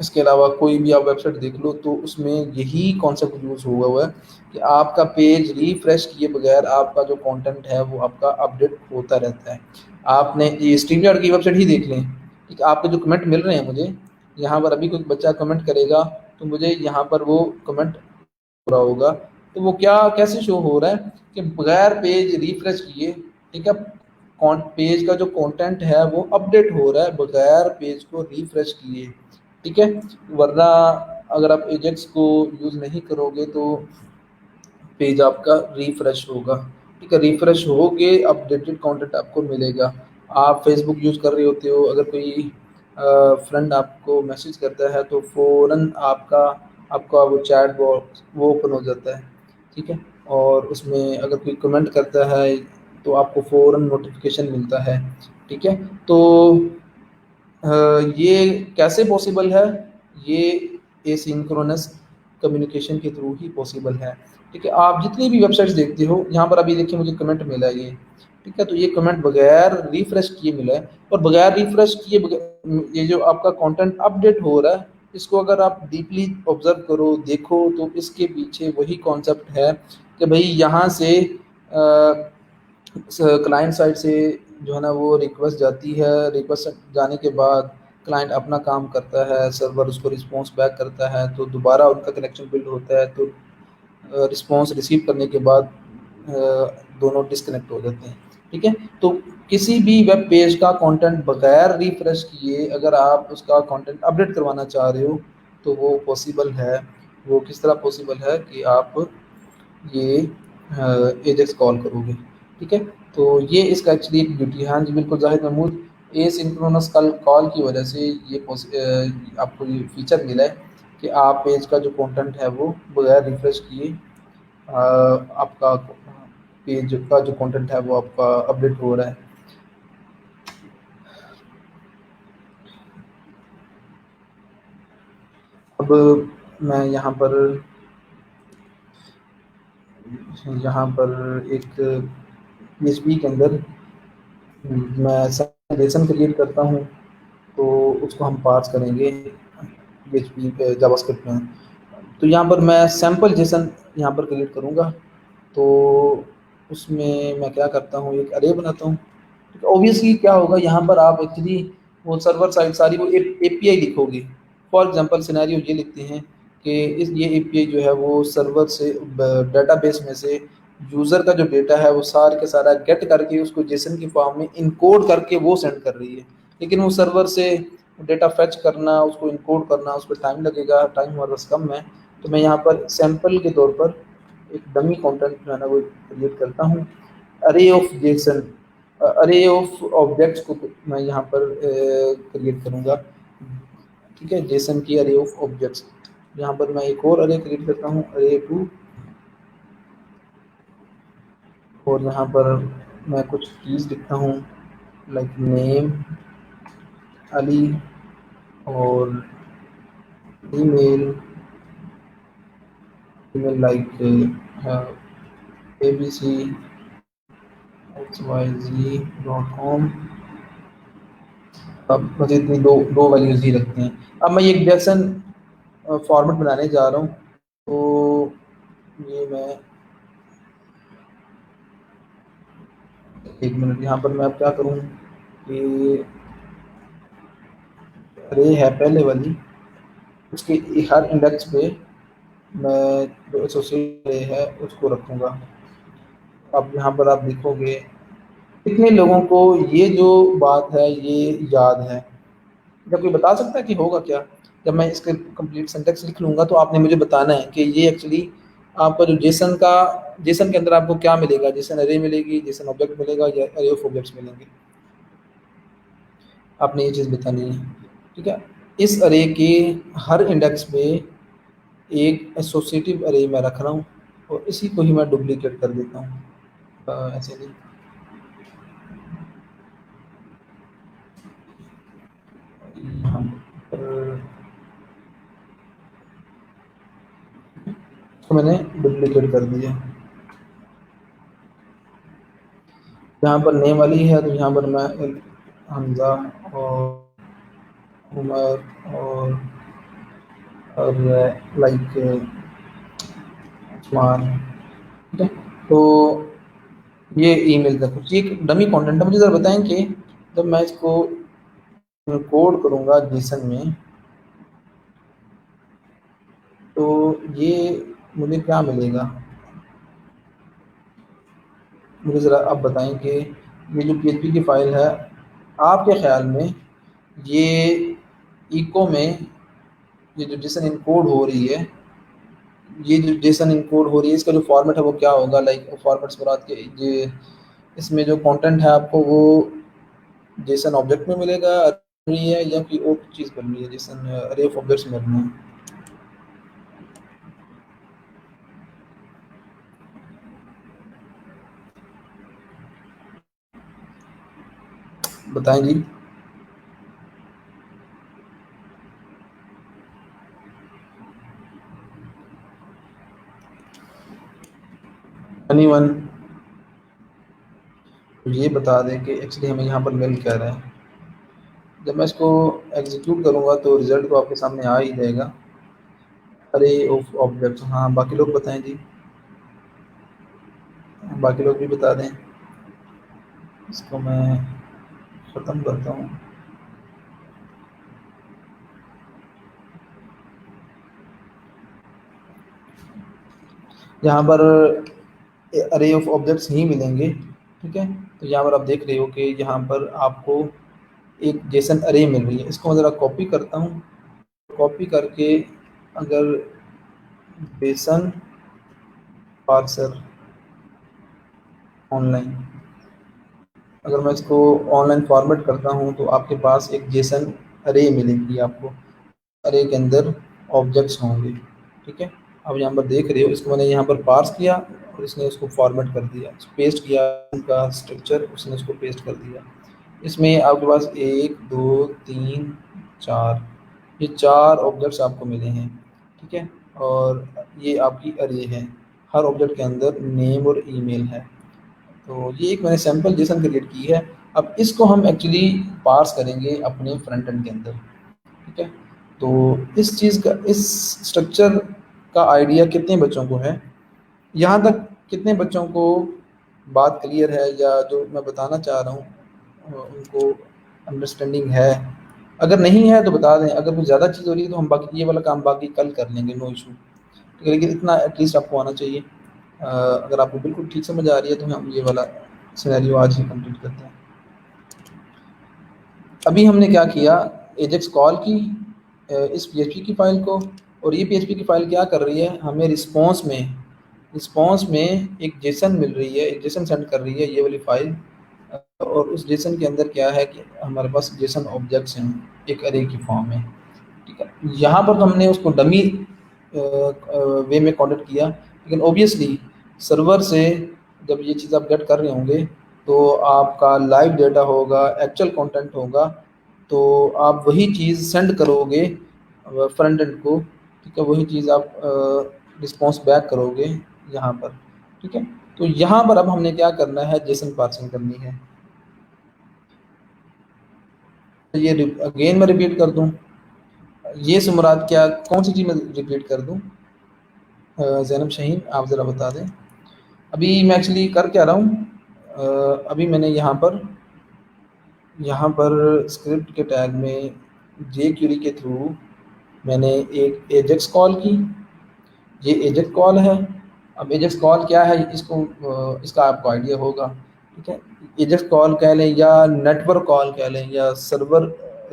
इसके अलावा कोई भी आप वेबसाइट देख लो, तो उसमें यही कॉन्सेप्ट यूज़ हुआ हुआ है कि आपका पेज रिफ्रेश किए बगैर आपका जो कंटेंट है वो आपका अपडेट होता रहता है। आपने ये स्ट्रीमयार्ड की वेबसाइट ही देख लें, ठीक है, आपके जो कमेंट मिल रहे हैं मुझे, यहाँ पर अभी कोई बच्चा कमेंट करेगा तो मुझे यहाँ पर वो कमेंट हो रहा होगा, तो वो क्या कैसे शो हो रहा है कि बगैर पेज रिफ्रेश किए ठीक है। पेज का जो कंटेंट है वो अपडेट हो रहा है बगैर पेज को रिफ्रेश किए। ठीक है। वरना अगर आप एजेक्स को यूज़ नहीं करोगे तो पेज आपका रिफ्रेश होगा। ठीक है, रिफ्रेश होगे अपडेटेड कंटेंट आपको मिलेगा। आप फेसबुक यूज़ कर रहे होते हो, अगर कोई फ्रेंड आपको मैसेज करता है तो फ़ौरन आपका वो चैट बॉक्स वो ओपन हो जाता है। ठीक है। और उसमें अगर कोई कमेंट करता है तो आपको फ़ौरन नोटिफिकेशन मिलता है। ठीक है। तो अ, ये कैसे पॉसिबल है? ये एसिंक्रोनस कम्युनिकेशन के थ्रू ही पॉसिबल है। ठीक है। आप जितनी भी वेबसाइट्स देखते हो, यहाँ पर अभी देखिए मुझे कमेंट मिला है ये। ठीक है। तो ये कमेंट बगैर रिफ्रेश किए मिला है, और बगैर रिफ्रेश किए ये जो आपका कंटेंट अपडेट हो रहा है, इसको अगर आप डीपली ऑब्जर्व करो, देखो, तो इसके पीछे वही कॉन्सेप्ट है कि भाई यहाँ से क्लाइंट साइड से जो है ना वो रिक्वेस्ट जाती है। रिक्वेस्ट जाने के बाद क्लाइंट अपना काम करता है, सर्वर उसको रिस्पॉन्स बैक करता है, तो दोबारा उनका कनेक्शन बिल्ड होता है। तो रिस्पॉन्स रिसीव करने के बाद दोनों डिस्कनेक्ट हो जाते हैं। ठीक है। तो किसी भी वेब पेज का कंटेंट बगैर रिफ्रेश किए अगर आप उसका कंटेंट अपडेट करवाना चाह रहे हो तो वो पॉसिबल है। वो किस तरह पॉसिबल है कि आप ये एजेक्स कॉल करोगे। ठीक है। तो ये इसका एक्चुअली एक ब्यूटी है। हाँ जी, बिल्कुल Zahid Mahmood, asynchronous call call की वजह से आपको ये फीचर मिला है कि आप पेज का जो कंटेंट है वो बगैर रिफ्रेश किए आपका पेज का जो कंटेंट है वो आपका अपडेट हो रहा है। अब मैं यहाँ पर एक पीएचपी के अंदर मैं लेसन क्रिएट करता हूँ, तो उसको हम पास करेंगे पीएचपी जावास्क्रिप्ट में। तो यहाँ पर मैं सैम्पल जेसन यहाँ पर क्रिएट करूँगा। तो उसमें मैं क्या करता हूँ, एक अरे बनाता हूँ। ऑब्वियसली क्या होगा, यहाँ पर आप एक्चुअली वो सर्वर साइड सारी वो एपीआई लिखोगे। फॉर एग्जांपल सिनेरियो ये लिखते हैं कि ये एपीआई जो है वो सर्वर से डेटाबेस में से यूज़र का जो डेटा है वो सारा का सारा गेट करके उसको जेसन की फॉर्म में इनकोड करके वो सेंड कर रही है। लेकिन वो सर्वर से डेटा फेच करना, उसको इनकोड करना, उस पर टाइम लगेगा, टाइम हमारे पास कम है। तो मैं यहाँ पर सैंपल के तौर पर एक डमी कंटेंट जो है ना वो क्रिएट करता हूँ। अरे ऑफ जेसन, अरे ऑफ ऑब्जेक्ट्स को मैं यहाँ पर क्रिएट करूँगा। ठीक है, जेसन की अरे ऑफ ऑब्जेक्ट्स। यहाँ पर मैं एक और अरे क्रिएट करता हूँ, अरे टू। और यहाँ पर मैं कुछ कीज लिखता हूँ, लाइक नेम, अली, और email, email like A B C X Y Z .com। अब मुझे इतनी दो दो वैल्यूज ही रखते हैं। अब मैं ये एक जैक्सन फॉर्मेट बनाने जा रहा हूँ। तो ये मैं एक मिनट, यहाँ पर मैं अब क्या करूँ कि अरे है पहले वाली, उसके हर इंडेक्स पे मैं जो एसोसिएट रे है उसको रखूँगा। अब यहाँ पर आप देखोगे कितने लोगों को ये जो बात है ये याद है। क्या कोई बता सकता है कि होगा क्या? जब मैं इसके कंप्लीट सिंटेक्स लिख लूँगा तो आपने मुझे बताना है कि ये एक्चुअली आपका जो जेसन के अंदर आपको क्या मिलेगा? जेसन अरे मिलेगी, जेसन ऑब्जेक्ट मिलेगा, या अरे ऑफ ऑब्जेक्ट्स मिलेंगे? आपने ये चीज़ बतानी है। ठीक है। इस अरे के हर इंडेक्स पे एक एसोसिएटिव अरे मैं रख रहा हूँ, और इसी को ही मैं डुप्लीकेट कर देता हूँ। ऐसे नहीं, यहाँ पर इसको मैंने डुप्लीकेट कर दिया। यहाँ पर नेम वाली है तो यहाँ पर मैं हमजा और उमर और लाइक उस्मान। ठीक है। तो ये ईमेल का कुछ एक डमी कंटेंट है। मुझे ज़रा बताएं कि जब मैं इसको कोड करूँगा जेसन में तो ये मुझे क्या मिलेगा? मुझे ज़रा आप बताएं कि ये जो PHP की फ़ाइल है, आपके ख़्याल में ये इको में ये जो जेसन इनकोड हो रही है, ये जो जेसन इनकोड हो रही है, इसका जो फॉर्मेट है वो क्या होगा? लाइक फॉर्मेट्स मुराद के ये इसमें जो कंटेंट है आपको वो जेसन ऑब्जेक्ट में मिलेगा, रही है या कोई और चीज़ बन रही है, जेसन अरे ऑफ ऑब्जेक्ट्स में बनना है? बताएं जी। एनी वन ये बता दें कि एक्चुअली हमें यहाँ पर मिल क्या रहा है? जब मैं इसको एग्जीक्यूट करूँगा तो रिजल्ट तो आपके सामने आ ही जाएगा। अरे ऑफ ऑब्जेक्ट्स, हाँ बाकी लोग बताएं जी, बाकी लोग भी बता दें। इसको मैं ख़त्म करता हूँ। यहाँ पर अरे ऑफ ऑब्जेक्ट्स ही मिलेंगे, ठीक है? तो यहाँ पर आप देख रहे हो कि यहाँ पर आपको एक जेसन अरे मिल रही है। इसको मैं ज़रा कॉपी करता हूँ। कॉपी करके अगर जेसन पार्सर ऑनलाइन, अगर मैं इसको ऑनलाइन फॉर्मेट करता हूँ तो आपके पास एक जेसन अरे मिलेगी आपको। अरे के अंदर ऑब्जेक्ट्स होंगे, ठीक है? आप यहाँ पर देख रहे हो, इसको मैंने यहाँ पर पार्स किया और इसने उसको फॉर्मेट कर दिया, पेस्ट किया उनका स्ट्रक्चर, उसने उसको पेस्ट कर दिया। इसमें आपके पास 1 2 3 4 ये 4 ऑब्जेक्ट्स आपको मिले हैं, ठीक है? और ये आपकी अरे है, हर ऑब्जेक्ट के अंदर नेम और ईमेल है। तो ये एक मैंने सैंपल जेसन क्रिएट की है। अब इसको हम एक्चुअली पार्स करेंगे अपने फ्रंट एंड के अंदर, ठीक है? तो इस चीज़ का, इस स्ट्रक्चर का आइडिया कितने बच्चों को है? यहाँ तक कितने बच्चों को बात क्लियर है, या जो मैं बताना चाह रहा हूँ उनको अंडरस्टैंडिंग है? अगर नहीं है तो बता दें, अगर कुछ ज़्यादा चीज़ हो रही है तो हम बाकी ये वाला काम बाकी कल कर लेंगे, नो इशू। ठीक है, लेकिन इतना एटलीस्ट आपको आना चाहिए। अगर आपको बिल्कुल ठीक समझ आ रही है तो हम ये वाला सिनेरियो आज ही कंप्लीट करते हैं। अभी हमने क्या किया, एजेक्स कॉल की इस पीएचपी की फ़ाइल को, और ये पीएचपी की फ़ाइल क्या कर रही है, हमें रिस्पॉन्स में एक जेसन मिल रही है, एक जेसन सेंड कर रही है ये वाली फ़ाइल। और उस जेसन के अंदर क्या है कि हमारे पास जेसन ऑब्जेक्ट्स हैं एक अरे की फॉर्म में, ठीक है? यहाँ पर तो हमने उसको डमी वे में कॉन्टेक्ट किया, लेकिन ऑब्वियसली सर्वर से जब ये चीज़ आप गेट कर रहे होंगे तो आपका लाइव डेटा होगा, एक्चुअल कंटेंट होगा, तो आप वही चीज़ सेंड करोगे फ्रंट एंड को, ठीक है? वही चीज़ आप रिस्पॉन्स बैक करोगे यहाँ पर, ठीक है? तो यहाँ पर अब हमने क्या करना है, जेसन पार्सिंग करनी है। तो ये अगेन मैं रिपीट कर दूँ, ये से मुराद क्या, कौन सी चीज़ मैं रिपीट कर दूँ? ज़ैनब शहीन आप ज़रा बता दें। अभी मैं एक्चुअली कर क्या रहा हूँ, अभी मैंने यहाँ पर स्क्रिप्ट के टैग में जे क्यूरी के थ्रू मैंने एक एजेक्स कॉल की। ये एजेक्स कॉल है। अब एजेक्स कॉल क्या है, इसको इसका आपको आइडिया होगा, ठीक है? एजेक्स कॉल कह लें या नेटवर्क कॉल कह लें या सर्वर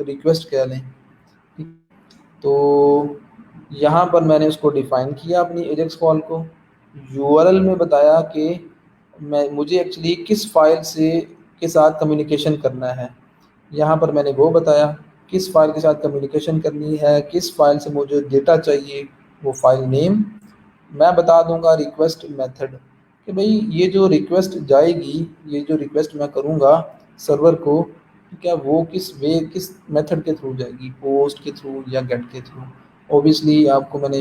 रिक्वेस्ट कह लें, ठीक? तो यहाँ पर मैंने उसको डिफ़ाइन किया अपनी एजेक्स कॉल को, यूआरएल में बताया कि मुझे एक्चुअली किस फ़ाइल से के साथ कम्युनिकेशन करना है। यहाँ पर मैंने वो बताया किस फ़ाइल के साथ कम्युनिकेशन करनी है, किस फ़ाइल से मुझे डेटा चाहिए, वो फ़ाइल नेम मैं बता दूँगा, रिक्वेस्ट मेथड कि भई ये जो रिक्वेस्ट जाएगी, ये जो रिक्वेस्ट मैं करूँगा सर्वर को, ठीक है? वो किस मेथड के थ्रू जाएगी, पोस्ट के थ्रू या गेट के थ्रू। ऑब्वियसली आपको मैंने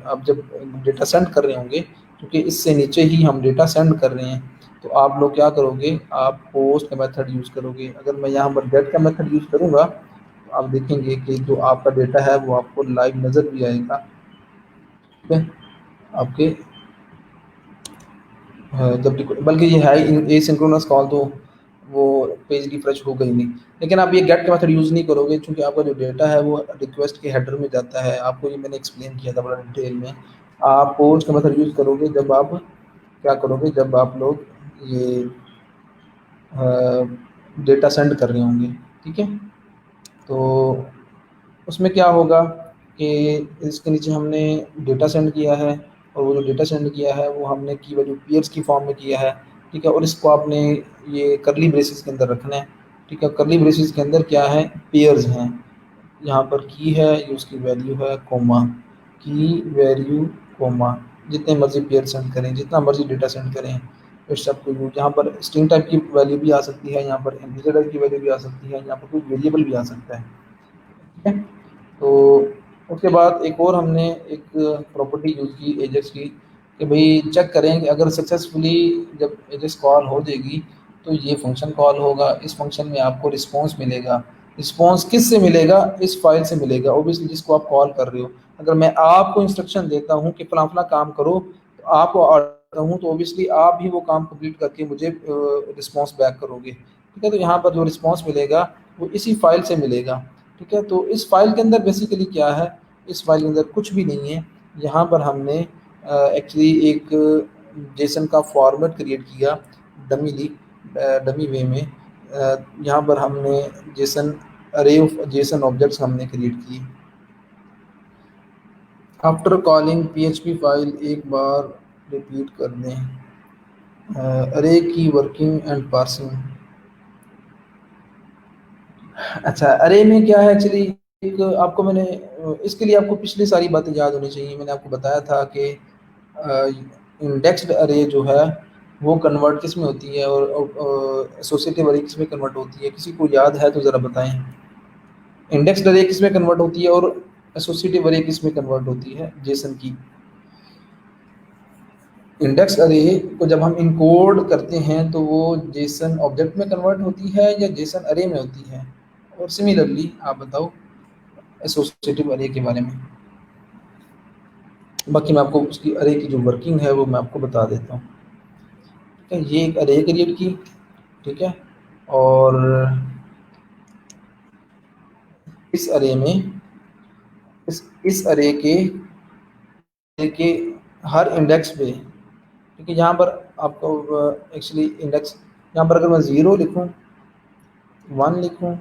आप जब डेटा सेंड कर रहे होंगे, क्योंकि इससे नीचे ही हम डेटा सेंड कर रहे हैं, तो आप लोग क्या करोगे, आप पोस्ट का मेथड यूज़ करोगे। अगर मैं यहाँ पर गेट का मेथड यूज़ करूँगा, तो आप देखेंगे कि जो आपका डेटा है वो आपको लाइव नज़र भी आएगा, ठीक है? आपके जब बल्कि ये है एसिंक्रोनस कॉल, तो वो पेज रिफ्रेश होगा ही नहीं। लेकिन आप ये गेट का मेथड यूज़ नहीं करोगे, क्योंकि आपका जो डेटा है वो रिक्वेस्ट के हेडर में जाता है। आपको ये मैंने एक्सप्लेन किया था बड़ा डिटेल में। आप पोस्ट का मेथड यूज़ करोगे जब आप क्या करोगे, जब आप लोग ये डेटा सेंड कर रहे होंगे, ठीक है। तो उसमें क्या होगा कि इसके नीचे हमने डेटा सेंड किया है, और वो जो डेटा सेंड किया है वो हमने की वैल्यू पेयर्स की फॉर्म में किया है, ठीक है। और इसको आपने ये करली ब्रेसेस के अंदर रखना है, ठीक है। करली ब्रेसेस के अंदर क्या है, पेयर्स हैं। यहाँ पर की है, ये उसकी वैल्यू है, कोमा की वैल्यू, कोमा जितने मर्जी पेयर सेंड करें, जितना मर्जी डेटा सेंड करें, इस सब को यूज। यहाँ पर स्ट्रिंग टाइप की वैल्यू भी आ सकती है, यहाँ पर इंटीजर टाइप की वैल्यू भी आ सकती है, यहाँ पर कोई वेरिएबल भी आ सकता है, ठीक है। तो उसके बाद एक और हमने एक प्रॉपर्टी यूज़ की एजेक्स की, कि भाई चेक करें कि अगर सक्सेसफुली जब एजेक्स कॉल हो जाएगी तो ये फंक्शन कॉल होगा, इस फंक्शन में आपको रिस्पॉन्स मिलेगा। रिस्पॉन्स किस से मिलेगा, इस फाइल से मिलेगा ओबियसली, जिसको आप कॉल कर रहे हो। अगर मैं आपको इंस्ट्रक्शन देता हूँ कि फला फला काम करो, तो आपको ऑर्डर हूँ, तो ओबियसली आप भी वो काम कंप्लीट करके मुझे रिस्पॉन्स बैक करोगे, ठीक है। तो यहाँ पर जो रिस्पॉन्स मिलेगा वो इसी फाइल से मिलेगा, ठीक है। तो इस फाइल के अंदर बेसिकली क्या है, इस फाइल के अंदर कुछ भी नहीं है। यहाँ पर हमने एक्चुअली एक जेसन का फॉर्मेट क्रिएट किया, डमी डमी वे में। यहाँ पर हमने जेसन अरे ऑफ जेसन ऑब्जेक्ट्स हमने क्रिएट किए। आफ्टर कॉलिंग पीएचपी फाइल एक बार रिपीट कर दें अरे की वर्किंग एंड पार्सिंग। अच्छा, अरे में क्या है एक्चुअली, एक आपको मैंने इसके लिए आपको पिछली सारी बातें याद होनी चाहिए। मैंने आपको बताया था कि इंडेक्स्ड अरे जो है वो कन्वर्ट किस में होती है, और एसोसिएटिव अरे किस में कन्वर्ट होती है, किसी को याद है तो ज़रा बताएं। इंडेक्स्ड अरे किस में कन्वर्ट होती है और एसोसिएटिव अरे किस में कन्वर्ट होती है जेसन की। इंडेक्स अरे को जब हम इनकोड करते हैं तो वो जेसन ऑब्जेक्ट में कन्वर्ट होती है या जेसन अरे में होती है। और सिमिलरली आप बताओ एसोसिएटिव अरे के बारे में। बाकी मैं आपको उसकी अरे की जो वर्किंग है वो मैं आपको बता देता हूँ, ठीक है। ये एक अरे क्रिएट की, ठीक है। और इस अरे में इस अरे के हर इंडेक्स पे, ठीक है। यहाँ पर आपको एक्चुअली इंडेक्स, यहाँ पर अगर मैं 0 लिखूँ, 1 लिखूँ,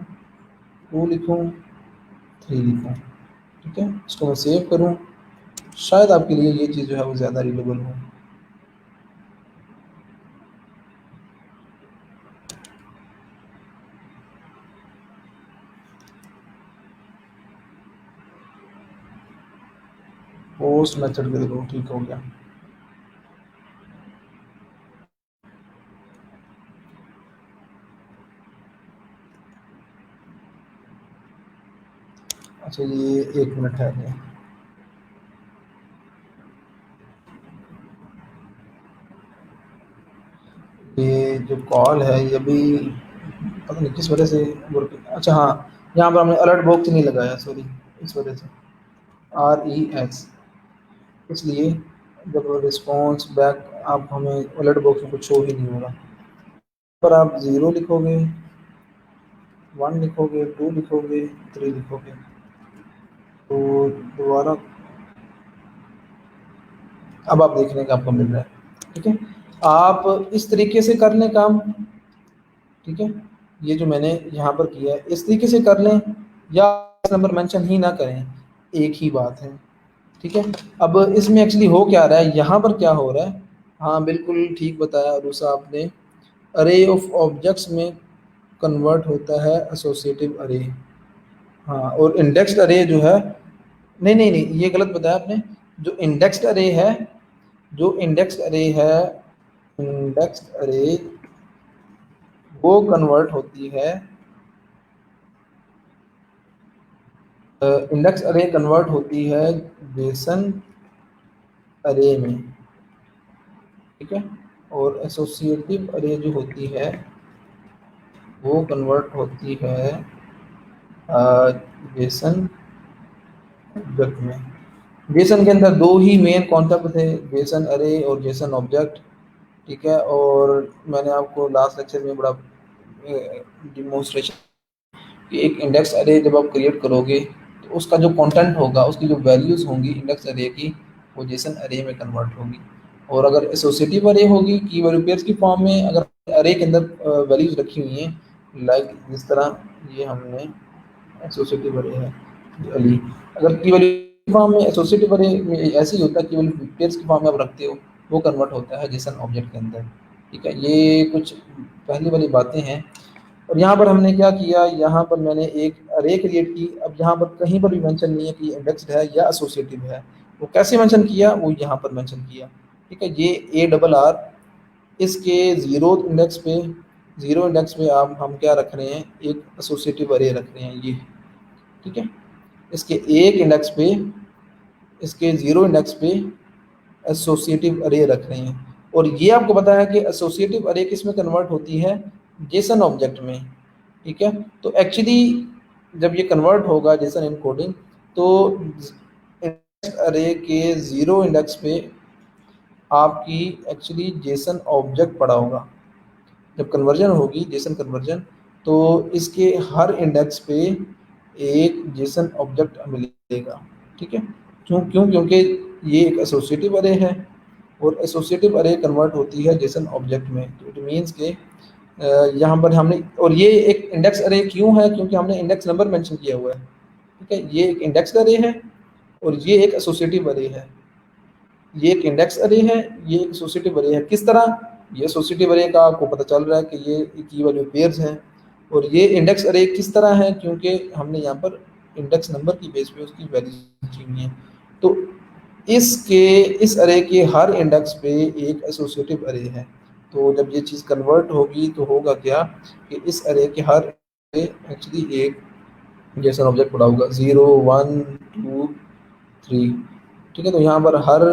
2 लिखूँ, 3 लिखूँ, ठीक है। इसको मैं सेव करूँ, शायद आपके लिए ये चीज़ जो है वो ज़्यादा रिलेबल हो। पोस्ट मेथड के देखो, ठीक हो गया। अच्छा, ये 1 मिनट है ये। ये जो कॉल है ये भी पता नहीं किस वजह से अच्छा हाँ, यहाँ पर हमने अलर्ट बॉक्स नहीं लगाया, सॉरी, इस वजह से REX, इसलिए जब रिस्पॉन्स बैक आप हमें अलर्ट बॉक्स में कुछ शो ही नहीं होगा। पर आप 0 लिखोगे, 1 लिखोगे, 2 लिखोगे, 3 लिखोगे, तो दोबारा अब आप देख रहे हैं कि आपको मिल रहा है, ठीक है। आप इस तरीके से कर लें काम, ठीक है। ये जो मैंने यहाँ पर किया है इस तरीके से कर लें, या नंबर मेंशन ही ना करें, एक ही बात है, ठीक है। अब इसमें एक्चुअली हो क्या रहा है, यहाँ पर क्या हो रहा है, हाँ बिल्कुल ठीक बताया रूसा आपने, अरे ऑफ ऑब्जेक्ट्स में कन्वर्ट होता है एसोसिएटिव अरे। हाँ, और इंडेक्स्ड अरे जो है, नहीं नहीं नहीं, ये गलत बताया आपने। जो इंडेक्स्ड अरे है, जो इंडेक्स्ड अरे है, इंडेक्स्ड अरे वो कन्वर्ट होती है, इंडेक्स अरे कन्वर्ट होती है जेसन अरे में, ठीक है। और एसोसिएटिव अरे जो होती है वो कन्वर्ट होती है जेसन ऑब्जेक्ट में। जेसन के अंदर दो ही मेन कॉन्सेप्ट थे, जेसन अरे और जेसन ऑब्जेक्ट, ठीक है। और मैंने आपको लास्ट लेक्चर में बड़ा डिमोन्स्ट्रेशन कि एक इंडेक्स अरे जब आप क्रिएट करोगे तो उसका जो कंटेंट होगा, उसकी जो वैल्यूज़ होंगी इंडेक्स अरे की, वो जेसन अरे में कन्वर्ट होगी। और अगर एसोसिएटिव अरे होगी की वैल्यू पेयर्स की फॉर्म में, अगर अरे के अंदर वैल्यूज रखी हुई हैं लाइक जिस तरह ये हमने एसोसिएटिव अरे है अली, अगर की वैल्यू फॉर्म में एसोसिएटिव अरे में ऐसे ही होता है, की वैल्यू पेयर्स की फॉर्म में आप रखते हो, वो कन्वर्ट होता है जेसन ऑब्जेक्ट के अंदर। ठीक है, ये कुछ पहली वाली बातें हैं। और यहाँ पर हमने क्या किया, यहाँ पर मैंने एक अरे क्रिएट की। अब यहाँ पर कहीं पर भी मेंशन नहीं है कि इंडेक्स्ड है या एसोसिएटिव है, वो कैसे मेंशन किया, वो यहाँ पर मेंशन किया। ठीक है, ये ए डबल आर, इसके जीरो इंडेक्स पे आप हम क्या रख रहे हैं, एक एसोसिएटिव अरे रख रहे हैं ये। ठीक है, इसके एक इंडेक्स पे, इसके जीरो इंडेक्स पे एसोसिएटिव अरे रख रहे हैं। और ये आपको पता है कि एसोसिएटिव अरे किस में कन्वर्ट होती है, जेसन ऑब्जेक्ट में। ठीक है, तो एक्चुअली जब ये कन्वर्ट होगा जेसन इनकोडिंग, तो अरे के जीरो इंडेक्स पे आपकी एक्चुअली जेसन ऑब्जेक्ट पड़ा होगा। जब कन्वर्जन होगी जेसन कन्वर्जन, तो इसके हर इंडेक्स पे एक जेसन ऑब्जेक्ट मिलेगा। ठीक है, क्यों क्यों क्योंकि ये एक एसोसिएटिव अरे है, और एसोसिएटिव अरे कन्वर्ट होती है जेसन ऑब्जेक्ट में। तो इट मीन्स के यहाँ पर हमने, और ये एक इंडेक्स अरे क्यों है, क्योंकि हमने इंडेक्स नंबर मेंशन किया हुआ है। ठीक है, ये एक इंडेक्स अरे है और ये एक एसोसिएटिव अरे है। ये एक इंडेक्स अरे है, ये एक एसोसिएटिव अरे है। किस तरह, ये एसोसिएटिव अरे का आपको पता चल रहा है कि ये की वैल्यू पेयर्स हैं, और ये इंडेक्स अरे किस तरह है, क्योंकि हमने यहाँ पर इंडेक्स नंबर की बेस पे उसकी वैल्यू लिखी हुई है। तो इसके इस अरे के हर इंडेक्स पे एक एसोसिएटिव अरे है। तो जब ये चीज़ कन्वर्ट होगी तो होगा क्या, कि इस अरे के हर एक्चुअली एक जेसन ऑब्जेक्ट पड़ा होगा, 0 1 2 3। ठीक है, तो यहाँ पर हर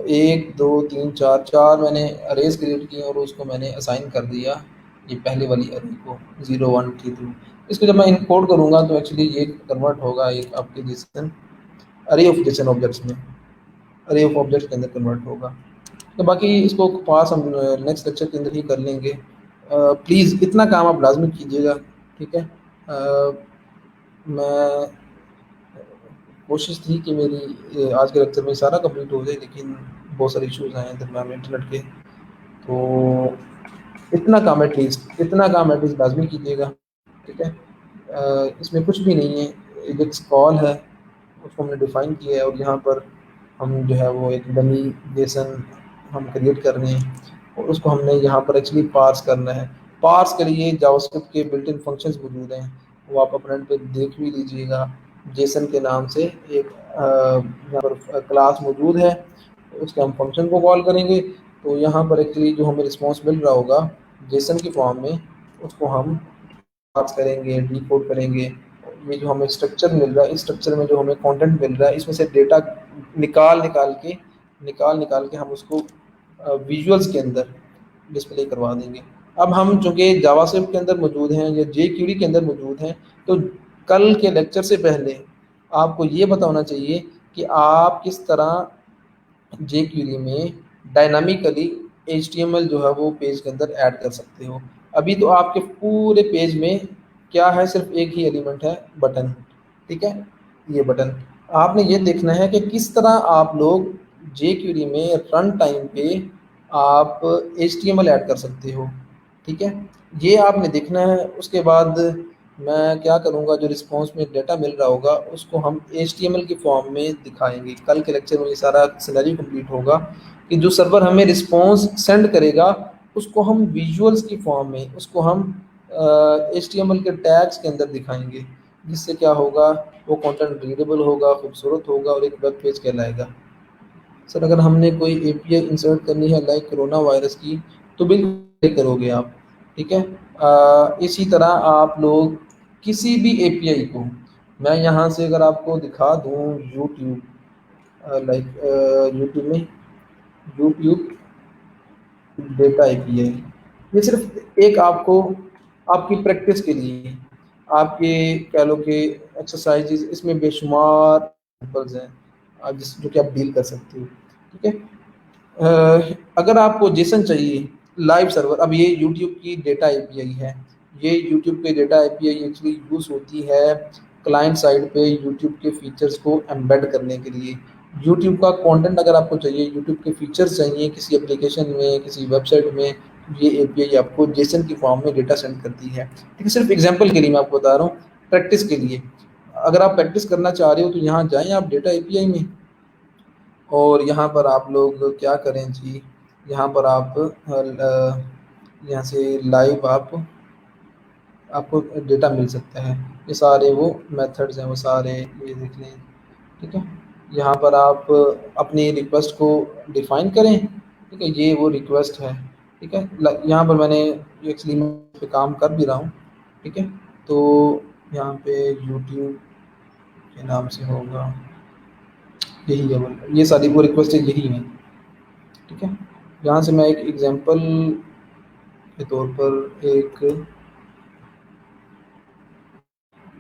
1 2 3 4 मैंने अरेज क्रिएट किए और उसको मैंने असाइन कर दिया ये पहले वाली अरे को, 0 1 3 2। इसको जब मैं इनकोड करूँगा तो एक्चुअली ये कन्वर्ट होगा एक आपके जेसन अरे ऑफ जेसन ऑब्जेक्ट्स में, अरे ऑफ ऑब्जेक्ट्स के अंदर कन्वर्ट होगा। तो बाकी इसको पास हम नेक्स्ट लेक्चर के अंदर ही कर लेंगे। प्लीज़ इतना काम आप लाजमी कीजिएगा। ठीक है, मैं कोशिश थी कि मेरी आज के लेक्चर में सारा कंप्लीट हो जाए, लेकिन बहुत सारे इश्यूज आए हैं दरम्यान में इंटरनेट के। तो इतना काम एटलीस्ट लाजमी कीजिएगा। ठीक है, इसमें कुछ भी नहीं है, एजेक्स कॉल है, उसको हमने डिफ़ाइन किया है, और यहाँ पर हम जो है वो एक डमी जेसन हम क्रिएट कर रहे हैं, और उसको हमने यहाँ पर एक्चुअली पार्स करना है। पार्स के लिए जावास्क्रिप्ट के बिल्ट इन फंक्शंस मौजूद हैं, वो आप अपने पे देख भी लीजिएगा। जेसन के नाम से एक यहाँ पर क्लास मौजूद है, उसके हम फंक्शन को कॉल करेंगे। तो यहाँ पर एक्चुअली जो हमें रिस्पॉन्स मिल रहा होगा जेसन की फॉर्म में, उसको हम पास करेंगे, डिकोड करेंगे। ये जो हमें स्ट्रक्चर मिल रहा है, इस स्ट्रक्चर में जो हमें कंटेंट मिल रहा है, इसमें से डेटा निकाल के हम उसको विजुअल्स के अंदर डिस्प्ले करवा देंगे। अब हम चूँकि जावास्क्रिप्ट के अंदर मौजूद हैं या जेक्यूरी के अंदर मौजूद हैं, तो कल के लेक्चर से पहले आपको ये पता होना चाहिए कि आप किस तरह जेक्यूरी में डायनामिकली एचटीएमएल जो है वो पेज के अंदर ऐड कर सकते हो। अभी तो आपके पूरे पेज में क्या है, सिर्फ एक ही एलिमेंट है, बटन। ठीक है, ये बटन आपने ये देखना है कि किस तरह आप लोग जेक्यूरी में रन टाइम पे आप एचटीएमएल ऐड कर सकते हो। ठीक है, ये आपने देखना है। उसके बाद मैं क्या करूँगा, जो रिस्पॉन्स में डेटा मिल रहा होगा उसको हम एचटीएमएल की फॉर्म में दिखाएंगे। कल के लेक्चर में ये सारा सिनेरियो कंप्लीट होगा कि जो सर्वर हमें रिस्पॉन्स सेंड करेगा उसको हम विजुअल्स की फॉर्म में, उसको हम एचटीएमएल के टैग्स के अंदर दिखाएंगे, जिससे क्या होगा, वो कंटेंट रीडेबल होगा, खूबसूरत होगा और एक वेब पेज कहलाएगा। सर अगर हमने कोई एपीआई इंसर्ट करनी है लाइक कोरोना वायरस की, तो बिल्कुल करोगे आप। ठीक है, इसी तरह आप लोग किसी भी एपीआई को, मैं यहाँ से अगर आपको दिखा दूँ यूट्यूब, लाइक यूट्यूब में यूट्यूब डेटा एपीआई, ये सिर्फ एक आपको आपकी प्रैक्टिस के लिए, आपके कह लो कि एक्सरसाइजेज, इसमें बेशुमार एग्जाम्पल्स हैं जिस जो कि आप डील कर सकते हो। ठीक है, अगर आपको जेसन चाहिए लाइव सर्वर, अब ये यूट्यूब की डेटा एपीआई है, ये यूट्यूब पे डेटा एपीआई एक्चुअली यूज़ होती है क्लाइंट साइड पे यूट्यूब के फीचर्स को एम्बेड करने के लिए। यूट्यूब का कंटेंट अगर आपको चाहिए, यूट्यूब के फीचर्स चाहिए किसी एप्लीकेशन में, किसी वेबसाइट में, ये एपीआई आपको जेसन की फॉर्म में डेटा सेंड करती है। ठीक है, सिर्फ एग्जांपल के लिए मैं आपको बता रहा हूँ, प्रैक्टिस के लिए। अगर आप प्रैक्टिस करना चाह रहे हो तो यहाँ जाएँ आप डेटा एपीआई में, और यहाँ पर आप लोग क्या करें जी, यहाँ पर आप यहाँ से लाइव आपको डेटा मिल सकता है। ये सारे वो मेथड्स हैं, वो सारे ये देख लें। ठीक है, यहाँ पर आप अपनी रिक्वेस्ट को डिफाइन करें। ठीक है, ये वो रिक्वेस्ट है। ठीक है, यहाँ पर मैंने एक्चुअली मैं इस पे काम कर भी रहा हूँ। ठीक है, तो यहाँ पे यूट्यूब के नाम से होगा, यही है वो, ये सारी वो रिक्वेस्ट यही है। ठीक है, यहाँ से मैं एक एग्जांपल के तौर पर एक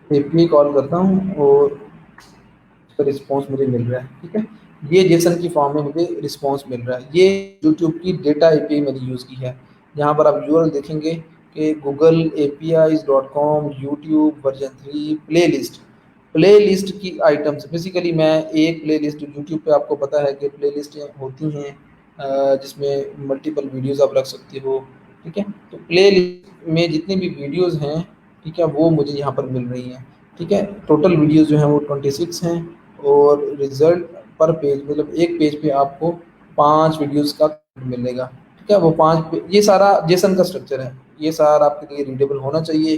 एपीआई कॉल करता हूँ और उसका रिस्पॉन्स मुझे मिल रहा है। ठीक है, ये जेसन की फॉर्म में मुझे रिस्पॉन्स मिल रहा है। ये यूट्यूब की डेटा एपीआई मैंने यूज़ की है। यहाँ पर आप यूआरएल देखेंगे कि Google APIs.com YouTube version 3 playlist की आइटम्स। बेसिकली मैं एक प्लेलिस्ट यूट्यूब पे, आपको पता है कि प्लेलिस्ट होती हैं जिसमें मल्टीपल वीडियोस आप रख सकते हो। ठीक है, तो प्लेलिस्ट में जितनी भी वीडियोस हैं, ठीक है, वो मुझे यहाँ पर मिल रही हैं। ठीक है, टोटल वीडियोस जो हैं वो 26 हैं, और रिजल्ट पर पेज, मतलब एक पेज पे आपको 5 वीडियोस का मिलेगा। ठीक है, वो 5 ये सारा जेसन का स्ट्रक्चर है, ये सारा आपके लिए रीडेबल होना चाहिए।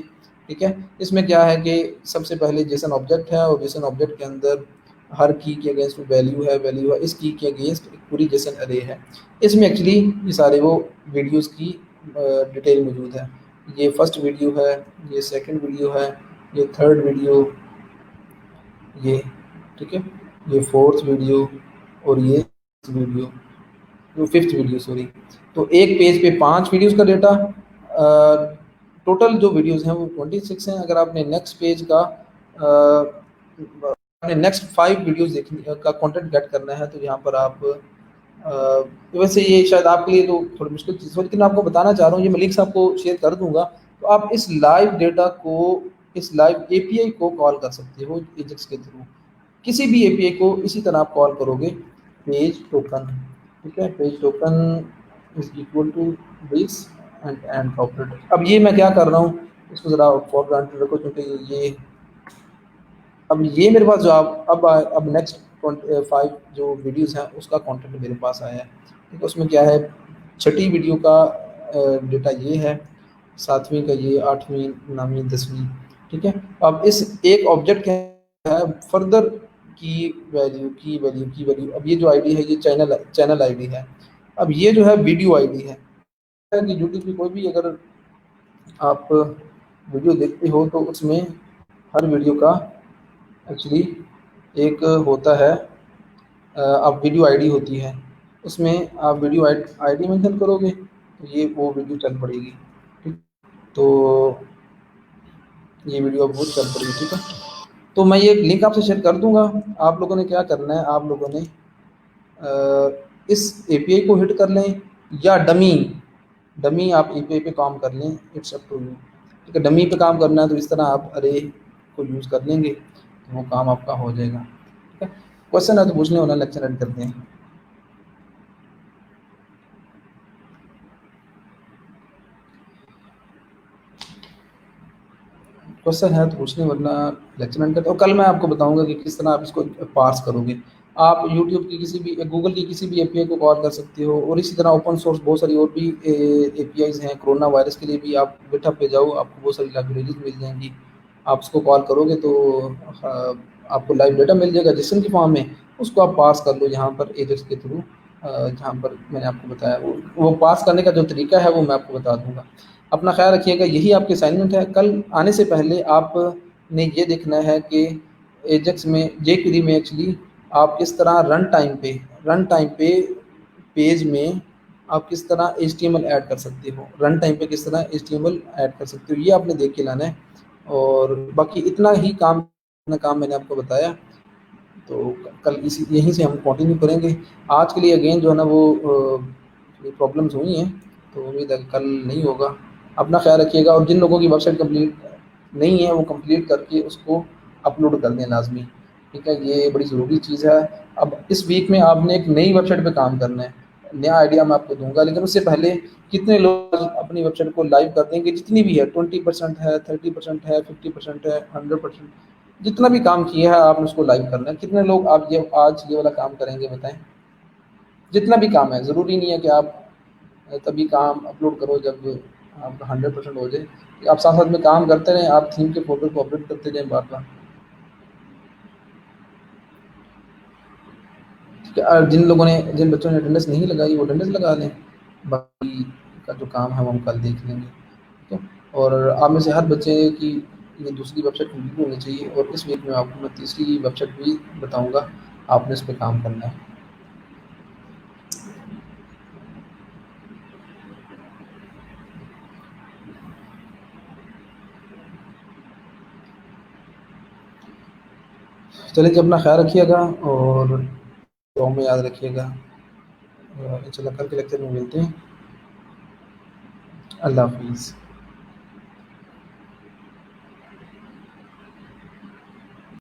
ठीक है, इसमें क्या है कि सबसे पहले जेसन ऑब्जेक्ट है, और जेसन ऑब्जेक्ट के अंदर हर की के अगेंस्ट वैल्यू है, इस की के अगेंस्ट एक पूरी जेसन अरे है। इसमें एक्चुअली ये सारे वो वीडियोस की डिटेल मौजूद है। ये फर्स्ट वीडियो है, ये सेकंड वीडियो है, ये थर्ड वीडियो, ये, ठीक है, ये फोर्थ वीडियो, और ये वीडियो, वो फिफ्थ वीडियो, सॉरी। तो एक पेज पे 5 वीडियोस का डेटा, टोटल जो वीडियोस हैं वो 26 हैं। अगर आपने नेक्स्ट पेज का आपने नेक्स्ट 5 वीडियोस देखने का कंटेंट गेट करना है, तो यहाँ पर आप वैसे ये शायद आपके लिए तो थोड़ी मुश्किल चीज़ हो, लेकिन मैं आपको बताना चाह रहा हूँ, ये मैं लिंक्स आपको शेयर कर दूंगा। तो आप इस लाइव डेटा को, इस लाइव एपीआई को कॉल कर सकते हो एजेक्स के थ्रू। किसी भी एपीआई को इसी तरह आप कॉल करोगे, पेज टोकन। ठीक है, page token is equal to this and operator. अब ये मैं क्या कर रहा हूँ, इसको ज़रा फॉर ग्रांटेड रखो, क्योंकि ये अब ये मेरे पास जो आप अब नेक्स्ट 5 जो वीडियोस हैं उसका कंटेंट मेरे पास आया है। ठीक है, उसमें क्या है, छठी वीडियो का डेटा ये है, सातवीं का ये, आठवीं, नवीं, 10वीं। ठीक है, अब इस एक ऑब्जेक्ट है फर्दर की वैल्यू। अब ये जो आईडी है, ये चैनल आईडी है। अब ये जो है वीडियो आईडी है कि यूट्यूब की कोई भी अगर आप वीडियो देखते हो तो उसमें हर वीडियो का एक्चुअली एक होता है, अब वीडियो आईडी होती है, उसमें आप वीडियो आईडी मेंशन करोगे तो ये वो वीडियो चल पड़ेगी। ठीक, तो ये वीडियो अब वो चल पड़ेगी। ठीक है, तो मैं ये लिंक आपसे शेयर कर दूंगा। आप लोगों ने क्या करना है, आप लोगों ने इस एपीआई को हिट कर लें, या डमी डमी आप एपीआई पे काम कर लें, इट्स अप टू यू। ठीक है, डमी पे काम करना है तो इस तरह आप अरे को यूज़ कर लेंगे तो वो काम आपका हो जाएगा। ठीक है, क्वेश्चन है तो पूछने वाला, लेक्चर एंड करते हैं। क्वेश्चन है तो पूछने, वरना लेक्चर एंड करते हैं। और कल मैं आपको बताऊंगा कि किस तरह आप इसको पार्स करोगे। आप यूट्यूब की किसी भी, गूगल की किसी भी एपीआई को कॉल कर सकते हो, और इसी तरह ओपन सोर्स बहुत सारी और भी एपीआईज हैं। कोरोना वायरस के लिए भी आप गिटहब पे जाओ, आपको बहुत सारी लाइब्रेरीज मिल जाएंगी। आप उसको कॉल करोगे तो आपको लाइव डेटा मिल जाएगा जिसम की फॉर्म में, उसको आप पास कर लो यहाँ पर एजेक्स के थ्रू। जहाँ पर मैंने आपको बताया वो पास करने का जो तरीका है वो मैं आपको बता दूंगा। अपना ख्याल रखिएगा, यही आपकी असाइनमेंट है। कल आने से पहले आपने ये देखना है कि एजेक्स में, जेक्वेरी में एक्चुअली आप किस तरह रन टाइम पे पेज में आप किस तरह HTML ऐड कर सकते हो, रन टाइम पे किस तरह HTML ऐड कर सकते हो, ये आपने देख के लाना है। और बाकी इतना ही काम मैंने आपको बताया, तो कल इसी यहीं से हम कंटिन्यू करेंगे। आज के लिए अगेन जो है ना वो प्रॉब्लम्स हुई हैं, तो उम्मीद है कल नहीं होगा। अपना ख्याल रखिएगा, और जिन लोगों की वेबसाइट कंप्लीट नहीं है वो कंप्लीट करके उसको अपलोड कर दें लाजमी। ठीक है? ये बड़ी ज़रूरी चीज़ है। अब इस वीक में आपने एक नई वेबसाइट पे काम करना है। नया आइडिया मैं आपको दूँगा, लेकिन उससे पहले कितने लोग अपनी वेबसाइट को लाइव कर देंगे, जितनी भी है, 20% है, 30% है, 50% है, 100%, जितना भी काम किया है आपने उसको लाइव करना है। कितने लोग आप ये आज ये वाला काम करेंगे बताएँ? जितना भी काम है, ज़रूरी नहीं है कि आप तभी काम अपलोड करो जब आपका 100% हो जाए। आप साथ-साथ में काम करते रहें, आप थीम के फ़ोटो को अपलोड करते जाएँ बार-बार। ठीक है, जिन लोगों ने जिन बच्चों ने अटेंडेंस नहीं लगाई वो अटेंडेंस लगा लें, बाकी का जो काम है वो हम कल देख लेंगे, ठीक है? और आप में से हर बच्चे की ये दूसरी वेबसाइट कंप्लीट होनी चाहिए, और इस वीक में आपको मैं तीसरी वेबसाइट भी बताऊँगा, आपने इस पे काम करना है। चलिए जी, अपना ख़्याल रखिएगा और दुआओं में याद रखिएगा। इंशाल्लाह कल के लेक्चर में मिलते हैं। अल्लाह हाफ़िज़।